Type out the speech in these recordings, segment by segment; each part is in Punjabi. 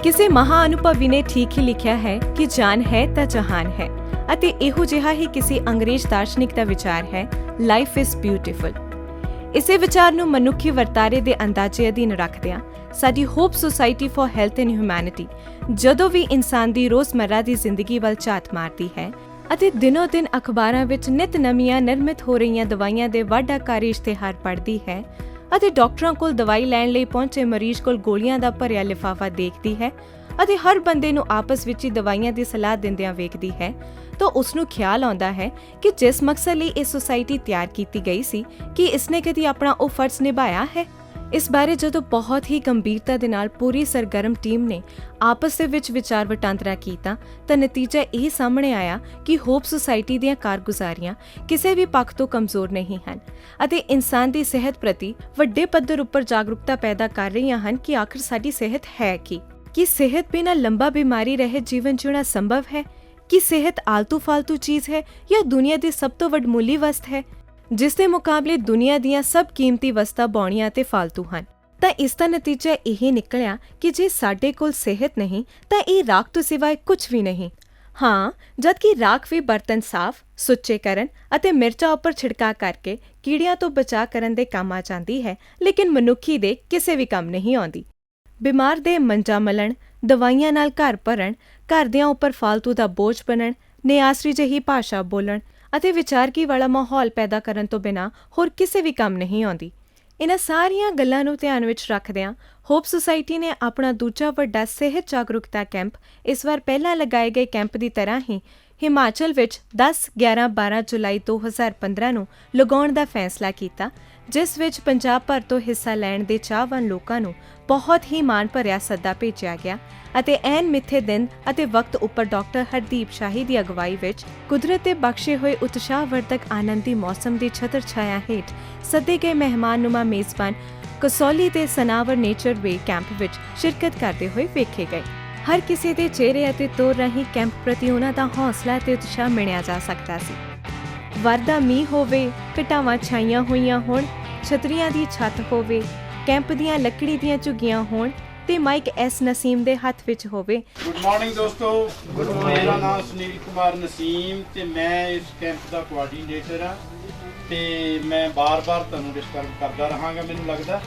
ਕਿਸੇ ਮਹਾਅਨੁਭਵੀ ਨੇ ਠੀਕ ਹੀ ਲਿਖਿਆ ਹੈ ਕਿ ਜਾਨ ਹੈ ਤਾਂ ਜਹਾਨ ਹੈ ਅਤੇ ਇਹੋ ਜਿਹਾ ਹੀ ਕਿਸੇ ਅੰਗਰੇਜ਼ ਦਾਰਸ਼ਨਿਕ ਦਾ ਵਿਚਾਰ ਹੈ, ਲਾਈਫ ਇਜ਼ ਬਿਊਟੀਫੁਲ। ਇਸੇ ਵਿਚਾਰ ਨੂੰ ਮਨੁੱਖੀ ਵਰਤਾਰੇ ਦੇ ਅੰਦਾਜ਼ੇ ਅਧੀਨ ਰੱਖਦਿਆਂ ਸਾਡੀ hop society for health and humanity ਜਦੋਂ ਵੀ ਇਨਸਾਨ ਦੀ ਰੋਜ਼ਮर्रा ਦੀ ਜ਼ਿੰਦਗੀ ਵੱਲ ਝਾਤ ਮਾਰਦੀ ਹੈ ਅਤੇ ਦਿਨੋਂ ਦਿਨ ਅਖਬਾਰਾਂ ਵਿੱਚ ਨਿਤ ਨਵੀਆਂ ਨਿਰਮਿਤ ਹੋ ਰਹੀਆਂ ਦਵਾਈਆਂ ਦੇ ਵਾਢਾਕਾਰੀ ਇਸ਼ਤਿਹਾਰ ਪੜ੍ਹਦੀ ਹੈ ਅਤੇ ਡਾਕਟਰਾਂ ਕੋਲ ਦਵਾਈ ਲੈਣ ਲਈ ਪਹੁੰਚੇ ਮਰੀਜ਼ ਕੋਲ ਗੋਲੀਆਂ ਦਾ ਭਰਿਆ ਲਿਫਾਫਾ ਦੇਖਦੀ ਹੈ ਅਤੇ ਹਰ ਬੰਦੇ ਨੂੰ ਆਪਸ ਵਿੱਚ ਹੀ ਦਵਾਈਆਂ ਦੀ ਸਲਾਹ ਦਿੰਦਿਆਂ ਵੇਖਦੀ ਹੈ, ਤਾਂ ਉਸ ਨੂੰ ਖਿਆਲ ਆਉਂਦਾ ਹੈ ਕਿ ਜਿਸ ਮਕਸਦ ਲਈ ਇਹ ਸੁਸਾਇਟੀ ਤਿਆਰ ਕੀਤੀ ਗਈ ਸੀ, ਕਿ ਇਸਨੇ ਕਦੀ ਆਪਣਾ ਉਹ ਫਰਜ਼ ਨਿਭਾਇਆ ਹੈ। ਇਸ ਬਾਰੇ ਜਦੋਂ ਬਹੁਤ ਹੀ ਗੰਭੀਰਤਾ ਦੇ ਨਾਲ ਪੂਰੀ ਸਰਗਰਮ ਟੀਮ ਨੇ ਆਪਸ ਦੇ ਵਿੱਚ ਵਿਚਾਰ ਵਟਾਂਦਰਾ ਕੀਤਾ ਤਾਂ ਨਤੀਜਾ ਇਹ ਸਾਹਮਣੇ ਆਇਆ ਕਿ ਹੋਪ ਸੁਸਾਇਟੀ ਦੀਆਂ ਕਾਰਗੁਜ਼ਾਰੀਆਂ ਕਿਸੇ ਵੀ ਪੱਖ ਤੋਂ ਕਮਜ਼ੋਰ ਨਹੀਂ ਹਨ ਅਤੇ ਇਨਸਾਨ ਦੀ ਸਿਹਤ ਪ੍ਰਤੀ ਵੱਡੇ ਪੱਧਰ ਉੱਪਰ ਜਾਗਰੂਕਤਾ ਪੈਦਾ ਕਰ ਰਹੀਆਂ ਹਨ ਕਿ ਆਖਰ ਸਾਡੀ ਸਿਹਤ ਹੈ ਕੀ ਸਿਹਤ ਬਿਨਾਂ ਲੰਬਾ ਬਿਮਾਰੀ ਰਹਿਤ ਜੀਵਨ ਜਿਉਣਾ ਸੰਭਵ ਹੈ? ਕਿ ਸਿਹਤ ਆਲਤੂ ਫਾਲਤੂ ਚੀਜ਼ ਹੈ ਜਾਂ ਦੁਨੀਆ ਦੀ ਸਭ ਤੋਂ ਵੱਡਮੁੱਲੀ ਵਸਤ ਹੈ, ਜਿਸ ਦੇ ਮੁਕਾਬਲੇ ਦੁਨੀਆ ਦੀਆਂ ਸਭ ਕੀਮਤੀ ਵਸਤਾਂ ਬੌਣੀਆਂ ਅਤੇ ਫਾਲਤੂ ਹਨ। ਤਾਂ ਇਸ ਦਾ ਨਤੀਜਾ ਇਹ ਨਿਕਲਿਆ ਕਿ ਜੇ ਸਾਡੇ ਕੋਲ ਸਿਹਤ ਨਹੀਂ ਤਾਂ ਇਹ ਰਾਖ ਤੋਂ ਸਿਵਾਏ ਕੁਝ ਵੀ ਨਹੀਂ। ਹਾਂ, ਜਦਕਿ ਰਾਖ ਵੀ ਬਰਤਨ ਸਾਫ਼ ਸੁੱਚੇ ਕਰਨ ਅਤੇ ਮਿਰਚਾਂ ਉੱਪਰ ਛਿੜਕਾ ਕਰਕੇ ਕੀੜਿਆਂ ਤੋਂ ਬਚਾਅ ਕਰਨ ਦੇ ਕੰਮ ਆ ਜਾਂਦੀ ਹੈ, ਲੇਕਿਨ ਮਨੁੱਖੀ ਦੇ ਕਿਸੇ ਵੀ ਕੰਮ ਨਹੀਂ ਆਉਂਦੀ। ਬਿਮਾਰ ਦੇ ਮੰਜਾ ਮਲਣ, ਦਵਾਈਆਂ ਨਾਲ ਘਰ ਭਰਨ, ਘਰਦਿਆਂ ਉੱਪਰ ਫਾਲਤੂ ਦਾ ਬੋਝ ਬਣਨ, ਨਿਆਸਰੀ ਜਿਹੀ ਭਾਸ਼ਾ ਬੋਲਣ ਅਤੇ ਵਿਚਾਰਗੀ ਵਾਲਾ ਮਾਹੌਲ ਪੈਦਾ ਕਰਨ ਤੋਂ ਬਿਨਾਂ ਹੋਰ ਕਿਸੇ ਵੀ ਕੰਮ ਨਹੀਂ ਆਉਂਦੀ। ਇਹਨਾਂ ਸਾਰੀਆਂ ਗੱਲਾਂ ਨੂੰ ਧਿਆਨ ਵਿੱਚ ਰੱਖਦਿਆਂ ਹੋਪ ਸੁਸਾਇਟੀ ਨੇ ਆਪਣਾ ਦੂਜਾ ਵੱਡਾ ਸਿਹਤ ਜਾਗਰੂਕਤਾ ਕੈਂਪ ਇਸ ਵਾਰ ਪਹਿਲਾਂ ਲਗਾਏ ਗਏ ਕੈਂਪ ਦੀ ਤਰ੍ਹਾਂ ਹੀ ਹਿਮਾਚਲ ਵਿੱਚ 10, 11, 12 ਜੁਲਾਈ 2015 ਨੂੰ ਲਗਾਉਣ ਦਾ ਫੈਸਲਾ ਕੀਤਾ, ਜਿਸ ਵਿੱਚ ਪੰਜਾਬ ਭਰ ਤੋਂ ਹਿੱਸਾ ਲੈਣ ਦੇ ਚਾਹਵਾਨ ਲੋਕਾਂ ਨੂੰ ਬਹੁਤ ਹੀ ਮਾਣ ਭਰਿਆ ਸੱਦਾ ਭੇਜਿਆ ਗਿਆ ਅਤੇ ਐਨ ਮਿੱਥੇ ਦਿਨ ਅਤੇ ਵਕਤ ਉੱਪਰ ਡਾਕਟਰ ਹਰਦੀਪ ਸ਼ਾਹੀ ਦੀ ਅਗਵਾਈ ਵਿੱਚ ਕੁਦਰਤ ਦੇ ਬਖਸ਼ੇ ਹੋਏ ਉਤਸ਼ਾਹਵਰਧਕ ਆਨੰਦੀ ਮੌਸਮ ਦੀ ਛਤਰ ਛਾਇਆ ਹੇਠ ਸੱਦੇ ਗਏ ਮਹਿਮਾਨਨੁਮਾ ਮੇਜ਼ਬਾਨ ਕਸੌਲੀ ਦੇ ਸਨਾਵਰ ਨੇਚਰ ਵੇ ਕੈਂਪ ਵਿੱਚ ਸ਼ਿਰਕਤ ਕਰਦੇ ਹੋਏ ਵੇਖੇ ਗਏ। ਹਰ ਕਿਸੇ ਦੇ ਚਿਹਰੇ ਅਤੇ ਤੌਰ ਰਾਹੀਂ ਕੈਂਪ ਪ੍ਰਤੀ ਉਹਨਾਂ ਦਾ ਹੌਸਲਾ ਅਤੇ ਉਤਸ਼ਾਹ ਮਿਣਿਆ ਜਾ ਸਕਦਾ ਸੀ। ਵਰਦਾ ਮੀਂਹ ਹੋਵੇ, ਘਟਾਵਾਂ ਛਾਈਆਂ ਹੋਈਆਂ ਹੋਣ, ਛਤਰੀਆਂ ਦੀ ਛੱਤ ਹੋਵੇ, ਕੈਂਪ ਦੀਆਂ ਲੱਕੜੀ ਦੀਆਂ ਝੁੱਗੀਆਂ ਹੋਣ ਤੇ ਮਾਈਕ ਐਸ ਨਸੀਮ ਦੇ ਹੱਥ ਵਿੱਚ ਹੋਵੇ। ਗੁੱਡ ਮਾਰਨਿੰਗ ਦੋਸਤੋ, ਮੇਰਾ ਨਾਮ ਸੁਨੀਲ ਕੁਮਾਰ ਨਸੀਮ ਤੇ ਮੈਂ ਇਸ ਕੈਂਪ ਦਾ ਕੋਆਰਡੀਨੇਟਰ ਹਾਂ ਤੇ ਮੈਂ ਬਾਰ-ਬਾਰ ਤੁਹਾਨੂੰ ਡਿਸਟਰਬ ਕਰਦਾ ਰਹਾਂਗਾ, ਮੈਨੂੰ ਲੱਗਦਾ।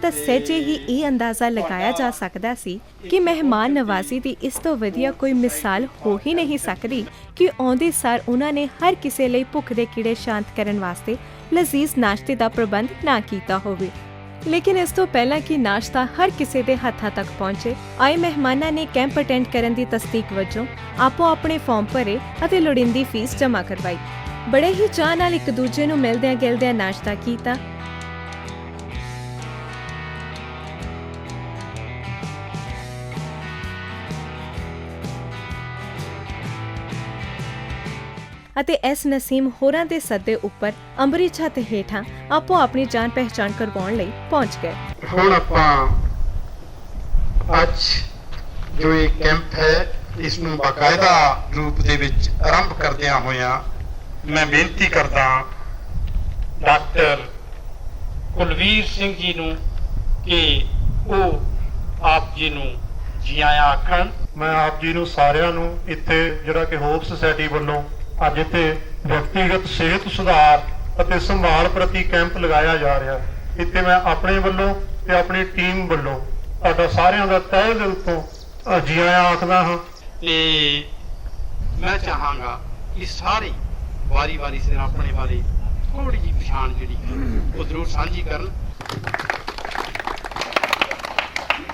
ਤਾਂ ਸਹਿਜੇ ਹੀ ਇਹ ਅੰਦਾਜ਼ਾ ਲਗਾਇਆ ਜਾ ਸਕਦਾ ਸੀ ਕਿ ਮਹਿਮਾਨ ਨਵਾਜ਼ੀ ਦੀ ਇਸ ਤੋਂ ਵਧੀਆ ਕੋਈ ਮਿਸਾਲ ਹੋ ਹੀ ਨਹੀਂ ਸਕਦੀ ਕਿ ਆਉਂਦੇ ਸਾਰ ਉਹਨਾਂ ਨੇ ਹਰ ਕਿਸੇ ਲਈ ਭੁੱਖ ਦੇ ਕੀੜੇ ਸ਼ਾਂਤ ਕਰਨ ਵਾਸਤੇ ਲਜ਼ੀਜ਼ ਨਾਸ਼ਤੇ ਦਾ ਪ੍ਰਬੰਧ ਨਾ ਕੀਤਾ ਹੋਵੇ। ਲੇਕਿਨ ਇਸ ਤੋਂ ਪਹਿਲਾਂ ਕਿ ਨਾਸ਼ਤਾ ਹਰ ਕਿਸੇ ਦੇ ਹੱਥਾਂ ਤੱਕ ਪਹੁੰਚੇ, ਆਏ ਮਹਿਮਾਨਾਂ ਨੇ ਕੈਂਪ ਅਟੈਂਡ ਕਰਨ ਦੀ ਤਸਦੀਕ ਵਜੋਂ ਆਪੋ ਆਪਣੇ ਫਾਰਮ ਭਰੇ ਅਤੇ ਲੋੜੀਂਦੀ ਫੀਸ ਜਮ੍ਹਾਂ ਕਰਵਾਈ। ਬੜੇ ਹੀ ਚਾਅ ਨਾਲ ਇੱਕ ਦੂਜੇ ਨੂੰ ਮਿਲਦਿਆਂ ਗਿਲਦਿਆਂ ਨਾਸ਼ਤਾ ਕੀਤਾ। ਅਤੇ ਐਸ ਨਸੀਮ ਹੋਰਾਂ ਦੇ ਸੱਦੇ ਉੱਪਰ ਅੰਬਰੀ ਛੱਤ ਹੇਠਾਂ ਆਪੋ ਆਪਣੀ ਜਾਣ ਪਹਿਚਾਣ ਕਰਵਾਉਣ ਲਈ ਪਹੁੰਚ ਗਏ। ਹੁਣ ਆਪਾਂ ਅੱਜ ਜੋ ਇਹ ਕੈਂਪ ਹੈ ਇਸ ਨੂੰ ਬਾਕਾਇਦਾ ਰੂਪ ਦੇ ਵਿੱਚ ਆਰੰਭ ਕਰਦਿਆਂ ਹੋਇਆਂ ਮੈਂ ਬੇਨਤੀ ਕਰਦਾ ਡਾਕਟਰ ਕੁਲਵੀਰ ਸਿੰਘ ਜੀ ਨੂੰ ਕਿ ਉਹ ਆਪ ਜੀ ਨੂੰ ਜੀ ਆਇਆਂ ਆਖਣ। ਮੈਂ ਆਪ ਜੀ ਨੂੰ ਸਾਰਿਆਂ ਨੂੰ ਇੱਥੇ ਜਿਹੜਾ ਕਿ ਹੋਪ ਸੁਸਾਇਟੀ ਵੱਲੋਂ ਅੱਜ ਇੱਥੇ ਵਿਅਕਤੀਗਤ ਸਿਹਤ ਸੁਧਾਰ ਅਤੇ ਸੰਭਾਲ ਪ੍ਰਤੀ ਕੈਂਪ ਲਗਾਇਆ ਜਾ ਰਿਹਾ, ਇੱਥੇ ਮੈਂ ਆਪਣੇ ਵੱਲੋਂ ਤੇ ਆਪਣੀ ਟੀਮ ਵੱਲੋਂ ਤੁਹਾਡਾ ਸਾਰਿਆਂ ਦਾ ਤਹਿ ਦਿਲ ਤੋਂ ਜੀ ਆਇਆਂ ਆਖਦਾ ਹਾਂ। ਤੇ ਮੈਂ ਚਾਹਾਂਗਾ ਕਿ ਸਾਰੇ ਵਾਰੀ ਸਿਰ ਆਪਣੇ ਬਾਰੇ ਥੋੜੀ ਜਿਹੀ ਪਛਾਣ ਜਿਹੜੀ ਉਹ ਜ਼ਰੂਰ ਸਾਂਝੀ ਕਰਨ।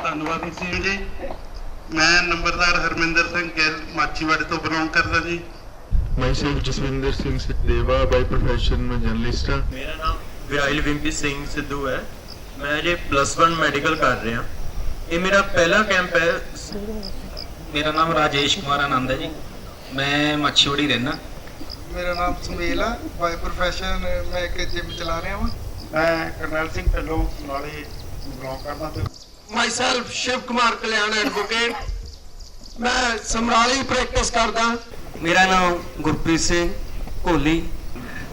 ਧੰਨਵਾਦ ਜੀ। ਮੈਂ ਨੰਬਰਦਾਰ ਹਰਮਿੰਦਰ ਸਿੰਘ ਗਿੱਲ ਮਾਛੀਵਾੜੇ ਤੋਂ ਬਿਲੋਂਗ ਕਰਦਾ ਜੀ। Myself Jaswinder Singh Sachdeva, by profession ਮੈਂ ਜਰਨਲਿਸਟ ਹਾਂ। ਮੇਰਾ ਨਾਮ ਵਿਰਾਇਲ ਵਿੰਪੀ ਸਿੰਘ ਸਿੱਧੂ ਹੈ। ਮੈਂ ਜੇ +1 ਮੈਡੀਕਲ ਕਰ ਰਿਹਾ। ਇਹ ਮੇਰਾ ਪਹਿਲਾ ਕੈਂਪ ਹੈ। ਮੇਰਾ ਨਾਮ ਰਾਜੇਸ਼ ਕੁਮਾਰ ਆਨੰਦ ਹੈ ਜੀ। ਮੈਂ ਮਾਛੀਵਾੜੀ ਰਹਿਣਾ। ਮੇਰਾ ਨਾਮ ਸੁਮੇਲ ਆ, ਬਾਈ ਪ੍ਰੋਫੈਸ਼ਨ ਮੈਂ ਇੱਕ ਜਿਮ ਚਲਾ ਰਿਹਾ ਹਾਂ। ਮੈਂ ਕਰਨੈਲ ਸਿੰਘ ਢੱਲੋਂ ਨਾਲੇ ਬਿਲੋਂਗ ਕਰਦਾ ਤੇ ਮਾਈਸੈਲਫ ਸ਼ਿਵ ਕੁਮਾਰ ਕਲਿਆਣ ਐਡਵੋਕੇਟ, ਮੈਂ ਸਮਰਾਲੀ ਪ੍ਰੈਕਟਿਸ ਕਰਦਾ। ਮੇਰਾ ਨਾਮ ਗੁਰਪ੍ਰੀਤ ਸਿੰਘ ਕੋਹਲੀ।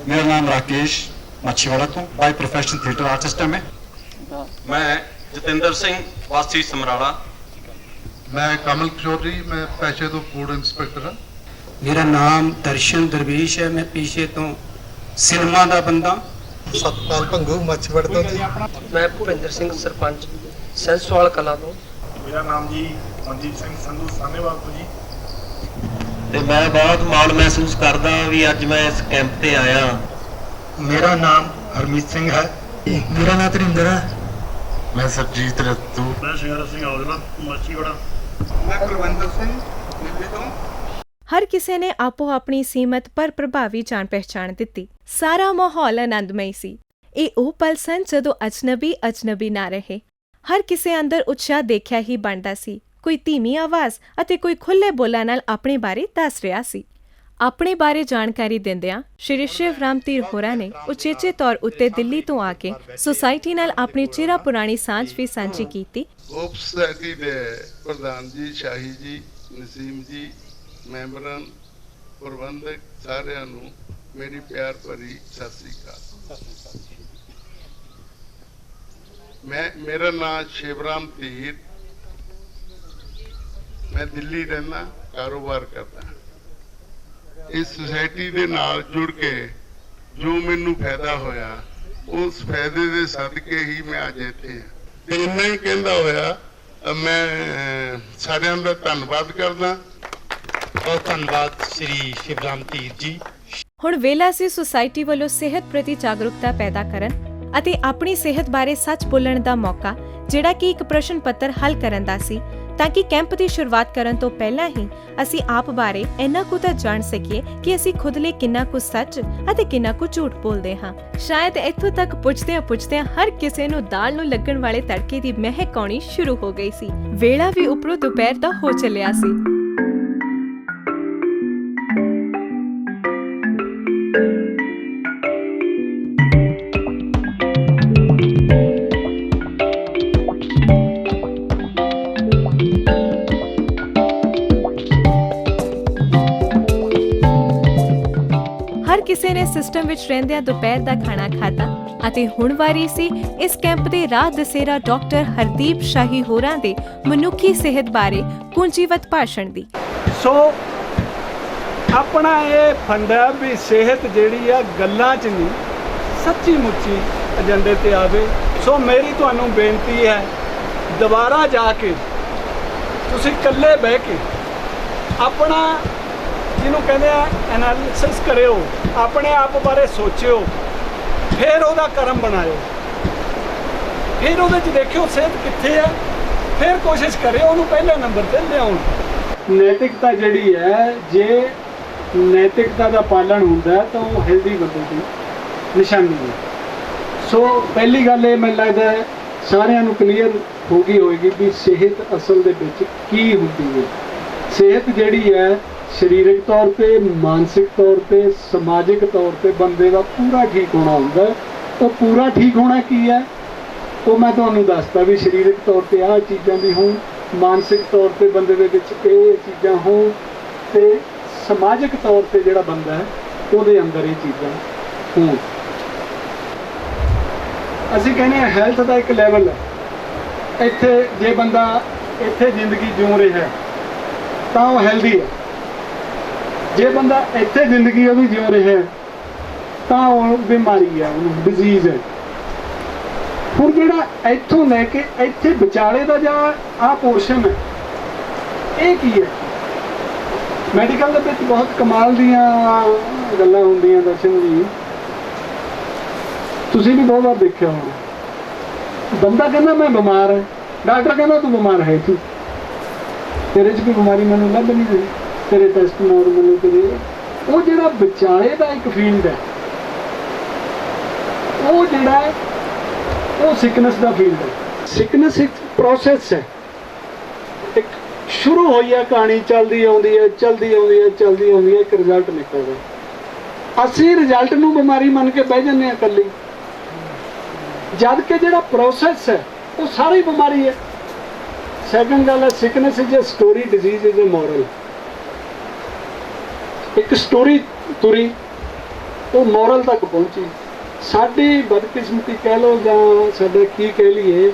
ਮੇਰਾ ਨਾਮ ਰਾਕੇਸ਼ ਮਾਛੀਵਾੜਾ ਤੋਂ, ਬਾਈ ਪ੍ਰੋਫੈਸ਼ਨ ਥੀਏਟਰ ਆਰਟਿਸਟ ਹਾਂ। ਮੈਂ ਜਤਿੰਦਰ ਸਿੰਘ ਵਾਸੀ ਸਮਰਾਲਾ। मैं कमल किशोर जी, मैं पेशे तो फूड इंस्पैक्टर हाँ। मेरा नाम दर्शन दरवेश है, मैं पेशे तो सिनेमा का बंदा। ਸਤਪਾਲ ਭੰਗੂ ਮੱਛੀਵੜ ਤੋਂ ਜੀ। ਮੈਂ ਭੁਪਿੰਦਰ ਸਿੰਘ ਸਰਪੰਚ ਸੈਂਸਵਾਲ ਕਲਾਂ ਤੋਂ। ਮੇਰਾ ਨਾਮ ਜੀ ਮਨਜੀਤ ਸਿੰਘ ਸੰਧੂ ਸਾਹਨੇਵਾਲ ਤੋਂ ਜੀ। ਤੇ ਮੈਂ ਬਹੁਤ ਮਾਣ ਮਹਿਸੂਸ ਕਰਦਾ ਵੀ ਅੱਜ ਮੈਂ ਇਸ ਕੈਂਪ ਤੇ ਆਇਆ। मेरा नाम हरमीत सिंह है। मेरा नाम तरिंदर है। मैं सरजीत रत्तू। ਮੈਂ ਸ਼ੇਰ ਸਿੰਘ ਔਜਲਾ ਮੱਛੀਵੜਾ। ਮੈਂ ਕੁਲਵਿੰਦਰ ਸਿੰਘ ਦਿੱਲੀ ਤੋਂ। ਹਰ ਕਿਸੇ ਨੇ ਆਪੋ ਆਪਣੀ ਸੀਮਤ ਪਰ ਪ੍ਰਭਾਵੀ ਜਾਣ ਪਹਿਚਾਣ ਦਿੱਤੀ। ਸਾਰਾ ਮਾਹੌਲ ਆਨੰਦਮਈ ਸੀ। ਇਹ ਉਹ ਪਲ ਸਨ ਜਦੋਂ ਅਜਨਬੀ ਨਾ ਰਹੇ। ਹਰ ਕਿਸੇ ਅੰਦਰ ਉਤਸ਼ਾਹ ਦੇਖਿਆ ਹੀ ਬਣਦਾ ਸੀ। ਕੋਈ ਧੀਮੀ ਆਵਾਜ਼ ਅਤੇ ਕੋਈ ਖੁੱਲ੍ਹੇ ਬੋਲਾਂ ਨਾਲ ਆਪਣੇ ਬਾਰੇ ਦੱਸ ਰਿਹਾ ਸੀ। ਆਪਣੇ ਬਾਰੇ ਜਾਣਕਾਰੀ ਦਿੰਦਿਆਂ ਸ਼੍ਰੀ ਸ਼ਿਵ ਰਾਮ ਧੀਰ ਹੋਰਾਂ ਨੇ ਉਚੇਚੇ ਤੌਰ ਉੱਤੇ ਦਿੱਲੀ ਤੋਂ ਆ ਕੇ ਸੁਸਾਇਟੀ ਨਾਲ ਆਪਣੀ ਚਿਰਾਂ ਪੁਰਾਣੀ ਸਾਂਝ ਵੀ ਸਾਂਝੀ ਕੀਤੀ। ਹੋਪ ਸੁਸਾਇਟੀ ਦੇ ਪ੍ਰਧਾਨ ਜੀ ਸ਼ਾਹੀ ਜੀ, ਨਸੀਮ ਜੀ, ਮੈਂਬਰਾਂ, ਪ੍ਰਬੰਧਕ ਸਾਰਿਆਂ ਨੂੰ ਮੇਰੀ ਪਿਆਰ ਭਰੀ ਸਤਿ ਸ੍ਰੀ ਅਕਾਲ। ਮੇਰਾ ਨਾਮ ਸ਼ਿਵਰਾਮ ਧੀਰ, ਮੈਂ ਦਿੱਲੀ ਰਹਿਣਾ, ਕਾਰੋਬਾਰ ਕਰਦਾ। ਇਸ ਸੁਸਾਇਟੀ ਦੇ ਨਾਲ ਜੁੜ ਕੇ ਜੋ ਮੈਨੂੰ ਫਾਇਦਾ ਹੋਇਆ, ਉਸ ਫਾਇਦੇ ਦੇ ਸਦਕੇ ਹੀ ਮੈਂ ਅੱਜ ਇੱਥੇ ਹਾਂ। ਤੇ ਇੰਨਾ ਹੀ ਕਹਿੰਦਾ ਹੋਇਆ ਮੈਂ ਸਾਰਿਆਂ ਦਾ ਧੰਨਵਾਦ ਕਰਦਾ। बहुत धन्यवाद श्री शिवराम धीर जी। ਹੁਣ ਵੇਲਾ ਸੀ ਸੁਸਾਇਟੀ ਵੱਲੋਂ ਸਿਹਤ ਪ੍ਰਤੀ ਜਾਗਰੂਕਤਾ ਪੈਦਾ ਕਰਨ ਅਤੇ ਆਪਣੀ ਸਿਹਤ ਬਾਰੇ ਸੱਚ ਬੋਲਣ ਦਾ ਮੌਕਾ, ਜਿਹੜਾ ਕਿ ਇੱਕ ਪ੍ਰਸ਼ਨ ਪੱਤਰ ਹੱਲ ਕਰਨ ਦਾ ਸੀ, ਤਾਂ ਕਿ ਕੈਂਪ ਦੀ ਸ਼ੁਰੂਆਤ ਕਰਨ ਤੋਂ ਪਹਿਲਾਂ ਹੀ ਅਸੀਂ ਆਪ ਬਾਰੇ ਇੰਨਾ ਕੁ ਤਾਂ ਜਾਣ ਸਕੀਏ ਕਿ ਅਸੀਂ ਖੁਦ ਲਈ ਕਿੰਨਾ ਕੁ ਸੱਚ ਅਤੇ ਕਿੰਨਾ ਕੁ ਝੂਠ ਬੋਲਦੇ ਹਾਂ। ਸ਼ਾਇਦ ਇੱਥੋਂ ਤੱਕ ਪੁੱਛਦਿਆਂ ਹਰ ਕਿਸੇ ਨੂੰ ਦਾਲ ਨੂੰ ਲੱਗਣ ਵਾਲੇ ਤੜਕੇ ਦੀ ਮਹਿਕ ਆਉਣੀ ਸ਼ੁਰੂ ਹੋ ਗਈ ਸੀ। ਵੇਲਾ ਵੀ ਉੱਪਰੋਂ ਦੁਪਹਿਰ ਦਾ ਹੋ ਚੱਲਿਆ ਸੀ। ਕਿਸੇ ਨੇ ਸਿਸਟਮ ਵਿੱਚ ਰਹਿੰਦਿਆਂ ਦੁਪਹਿਰ ਦਾ ਖਾਣਾ ਖਾਧਾ ਅਤੇ ਹੁਣ ਵਾਰੀ ਸੀ ਇਸ ਕੈਂਪ ਦੇ ਰਾਹ ਦਸੇਰਾ ਡਾਕਟਰ ਹਰਦੀਪ ਸ਼ਾਹੀ ਹੋਰਾਂ ਦੇ ਮਨੁੱਖੀ ਸਿਹਤ ਬਾਰੇ ਕੁੰਜੀਵਤ ਭਾਸ਼ਣ ਦੀ। ਸੋ ਆਪਣਾ ਇਹ ਫੰਡਾ ਵੀ ਸਿਹਤ ਜਿਹੜੀ ਆ ਗੱਲਾਂ 'ਚ ਨਹੀਂ, ਸੱਚੀ ਮੁੱਚੀ ਏਜੰਡੇ ਤੇ ਆਵੇ। ਸੋ ਮੇਰੀ ਤੁਹਾਨੂੰ ਬੇਨਤੀ ਹੈ, ਦੁਬਾਰਾ ਜਾ ਕੇ ਤੁਸੀਂ ਇਕੱਲੇ ਬਹਿ ਕੇ ਆਪਣਾ ਜਿਹਨੂੰ ਕਹਿੰਦੇ ਆ ਐਨਾਲਿਸਿਸ ਕਰਿਓ, ਆਪਣੇ ਆਪ ਬਾਰੇ ਸੋਚਿਓ, ਫਿਰ ਉਹਦਾ ਕਰਮ ਬਣਾਇਓ, ਫਿਰ ਉਹਦੇ 'ਚ ਦੇਖਿਓ ਸਿਹਤ ਕਿੱਥੇ ਆ, ਫਿਰ ਕੋਸ਼ਿਸ਼ ਕਰਿਓ ਉਹਨੂੰ ਪਹਿਲੇ ਨੰਬਰ ਤੇ ਲਿਆਉਣ। ਨੈਤਿਕਤਾ ਜਿਹੜੀ ਹੈ, ਜੇ ਨੈਤਿਕਤਾ ਦਾ ਪਾਲਣ ਹੁੰਦਾ ਤਾਂ ਉਹ ਹੈਲਦੀ ਬੰਦੇ ਦੀ ਨਿਸ਼ਾਨੀ ਹੈ। ਸੋ ਪਹਿਲੀ ਗੱਲ ਇਹ ਮੈਨੂੰ ਲੱਗਦਾ ਸਾਰਿਆਂ ਨੂੰ ਕਲੀਅਰ ਹੋ ਗਈ ਹੋਏਗੀ ਵੀ ਸਿਹਤ ਅਸਲ ਦੇ ਵਿੱਚ ਕੀ ਹੁੰਦੀ ਹੈ। ਸਿਹਤ ਜਿਹੜੀ ਹੈ ਸਰੀਰਕ ਤੌਰ ਤੇ, ਮਾਨਸਿਕ ਤੌਰ ਤੇ, ਸਮਾਜਿਕ ਤੌਰ ਤੇ ਬੰਦੇ ਦਾ ਪੂਰਾ ਠੀਕ ਹੋਣਾ ਹੁੰਦਾ। ਉਹ ਪੂਰਾ ਠੀਕ ਹੋਣਾ ਕੀ ਹੈ ਉਹ ਮੈਂ ਤੁਹਾਨੂੰ ਦੱਸਦਾ ਵੀ ਸਰੀਰਕ ਤੌਰ ਤੇ ਆਹ ਚੀਜ਼ਾਂ ਵੀ ਹੋਣ, ਮਾਨਸਿਕ ਤੌਰ ਤੇ ਬੰਦੇ ਦੇ ਵਿੱਚ ਇਹ ਚੀਜ਼ਾਂ ਹੋਣ, ਤੇ ਸਮਾਜਿਕ ਤੌਰ ਤੇ ਜਿਹੜਾ ਬੰਦਾ ਹੈ ਉਹਦੇ ਅੰਦਰ ਇਹ ਚੀਜ਼ਾਂ ਹੋਣ। ਅਸੀਂ ਕਹਿੰਦੇ ਹਾਂ ਹੈਲਥ ਦਾ ਇੱਕ ਲੈਵਲ ਹੈ। ਇੱਥੇ ਜੇ ਬੰਦਾ ਇੱਥੇ ਜ਼ਿੰਦਗੀ ਜਿਉ ਰਿਹਾ ਤਾਂ ਉਹ ਹੈਲਦੀ ਹੈ। ਜੇ ਬੰਦਾ ਇੱਥੇ ਜ਼ਿੰਦਗੀ ਉਹਦੀ ਜਿਉ ਰਿਹਾ ਤਾਂ ਉਹ ਬਿਮਾਰੀ ਹੈ, ਉਹਨੂੰ ਡਿਜ਼ੀਜ਼ ਹੈ। ਹੁਣ ਜਿਹੜਾ ਇੱਥੋਂ ਲੈ ਕੇ ਇੱਥੇ ਵਿਚਾਲੇ ਦਾ ਜਾਂ ਆਹ ਪੋਰਸ਼ਨ ਹੈ, ਇਹ ਕੀ ਹੈ? ਮੈਡੀਕਲ ਦੇ ਵਿੱਚ ਬਹੁਤ ਕਮਾਲ ਦੀਆਂ ਗੱਲਾਂ ਹੁੰਦੀਆਂ ਦਰਸ਼ਨ ਜੀ, ਤੁਸੀਂ ਵੀ ਬਹੁਤ ਵਾਰ ਦੇਖਿਆ ਹੋਣਾ। ਬੰਦਾ ਕਹਿੰਦਾ ਮੈਂ ਬਿਮਾਰ ਹਾਂ, ਡਾਕਟਰ ਕਹਿੰਦਾ ਤੂੰ ਬਿਮਾਰ ਹੈ, ਤੇਰੇ 'ਚ ਕੋਈ ਬਿਮਾਰੀ ਮੈਨੂੰ ਲੱਭ ਨਹੀਂ ਰਹੀ, ਤੇਰੇ ਟੈਸਟ ਨੋਰਮਲ, ਤੇਰੇ ਉਹ ਜਿਹੜਾ ਵਿਚਾਲੇ ਦਾ ਇੱਕ ਫੀਲਡ ਹੈ, ਉਹ ਜਿਹੜਾ ਹੈ ਉਹ ਸਿਕਨੈਸ ਦਾ ਫੀਲਡ ਹੈ। ਸਿਕਨੈਸ ਇੱਕ ਪ੍ਰੋਸੈਸ ਹੈ, ਇੱਕ ਸ਼ੁਰੂ ਹੋਈ ਹੈ ਕਹਾਣੀ, ਚੱਲਦੀ ਆਉਂਦੀ ਹੈ, ਇੱਕ ਰਿਜ਼ਲਟ ਨਿਕਲਦਾ। ਅਸੀਂ ਰਿਜ਼ਲਟ ਨੂੰ ਬਿਮਾਰੀ ਮੰਨ ਕੇ ਬਹਿ ਜਾਂਦੇ ਹਾਂ ਇਕੱਲੀ, ਜਦ ਕਿ ਜਿਹੜਾ ਪ੍ਰੋਸੈਸ ਹੈ ਉਹ ਸਾਰੀ ਬਿਮਾਰੀ ਹੈ। ਸੈਕੰਡ ਗੱਲ ਹੈ, sickness is a story, disease is a moral. ਇੱਕ ਸਟੋਰੀ ਤੁਰੀ, ਉਹ ਮੋਰਲ ਤੱਕ ਪਹੁੰਚੀ। ਸਾਡੀ ਬਦਕਿਸਮਤੀ ਕਹਿ ਲਓ ਜਾਂ ਸਾਡਾ ਕੀ ਕਹਿ ਲਈਏ,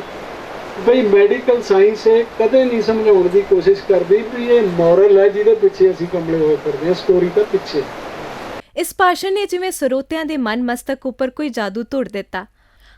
ਬਈ ਮੈਡੀਕਲ ਸਾਇੰਸ ਇਹ ਕਦੇ ਨਹੀਂ ਸਮਝਾਉਣ ਦੀ ਕੋਸ਼ਿਸ਼ ਕਰਦੀ ਵੀ ਇਹ ਮੋਰਲ ਹੈ ਜਿਹਦੇ ਪਿੱਛੇ ਅਸੀਂ ਕੰਬਲੇ ਹੋਏ ਫਿਰਦੇ ਹਾਂ, ਸਟੋਰੀ ਤਾਂ ਪਿੱਛੇ। ਇਸ ਭਾਸ਼ਣ ਨੇ ਜਿਵੇਂ ਸਰੋਤਿਆਂ ਦੇ ਮਨ ਮਸਤਕ ਉੱਪਰ ਕੋਈ ਜਾਦੂ ਧੁੜ ਦਿੱਤਾ।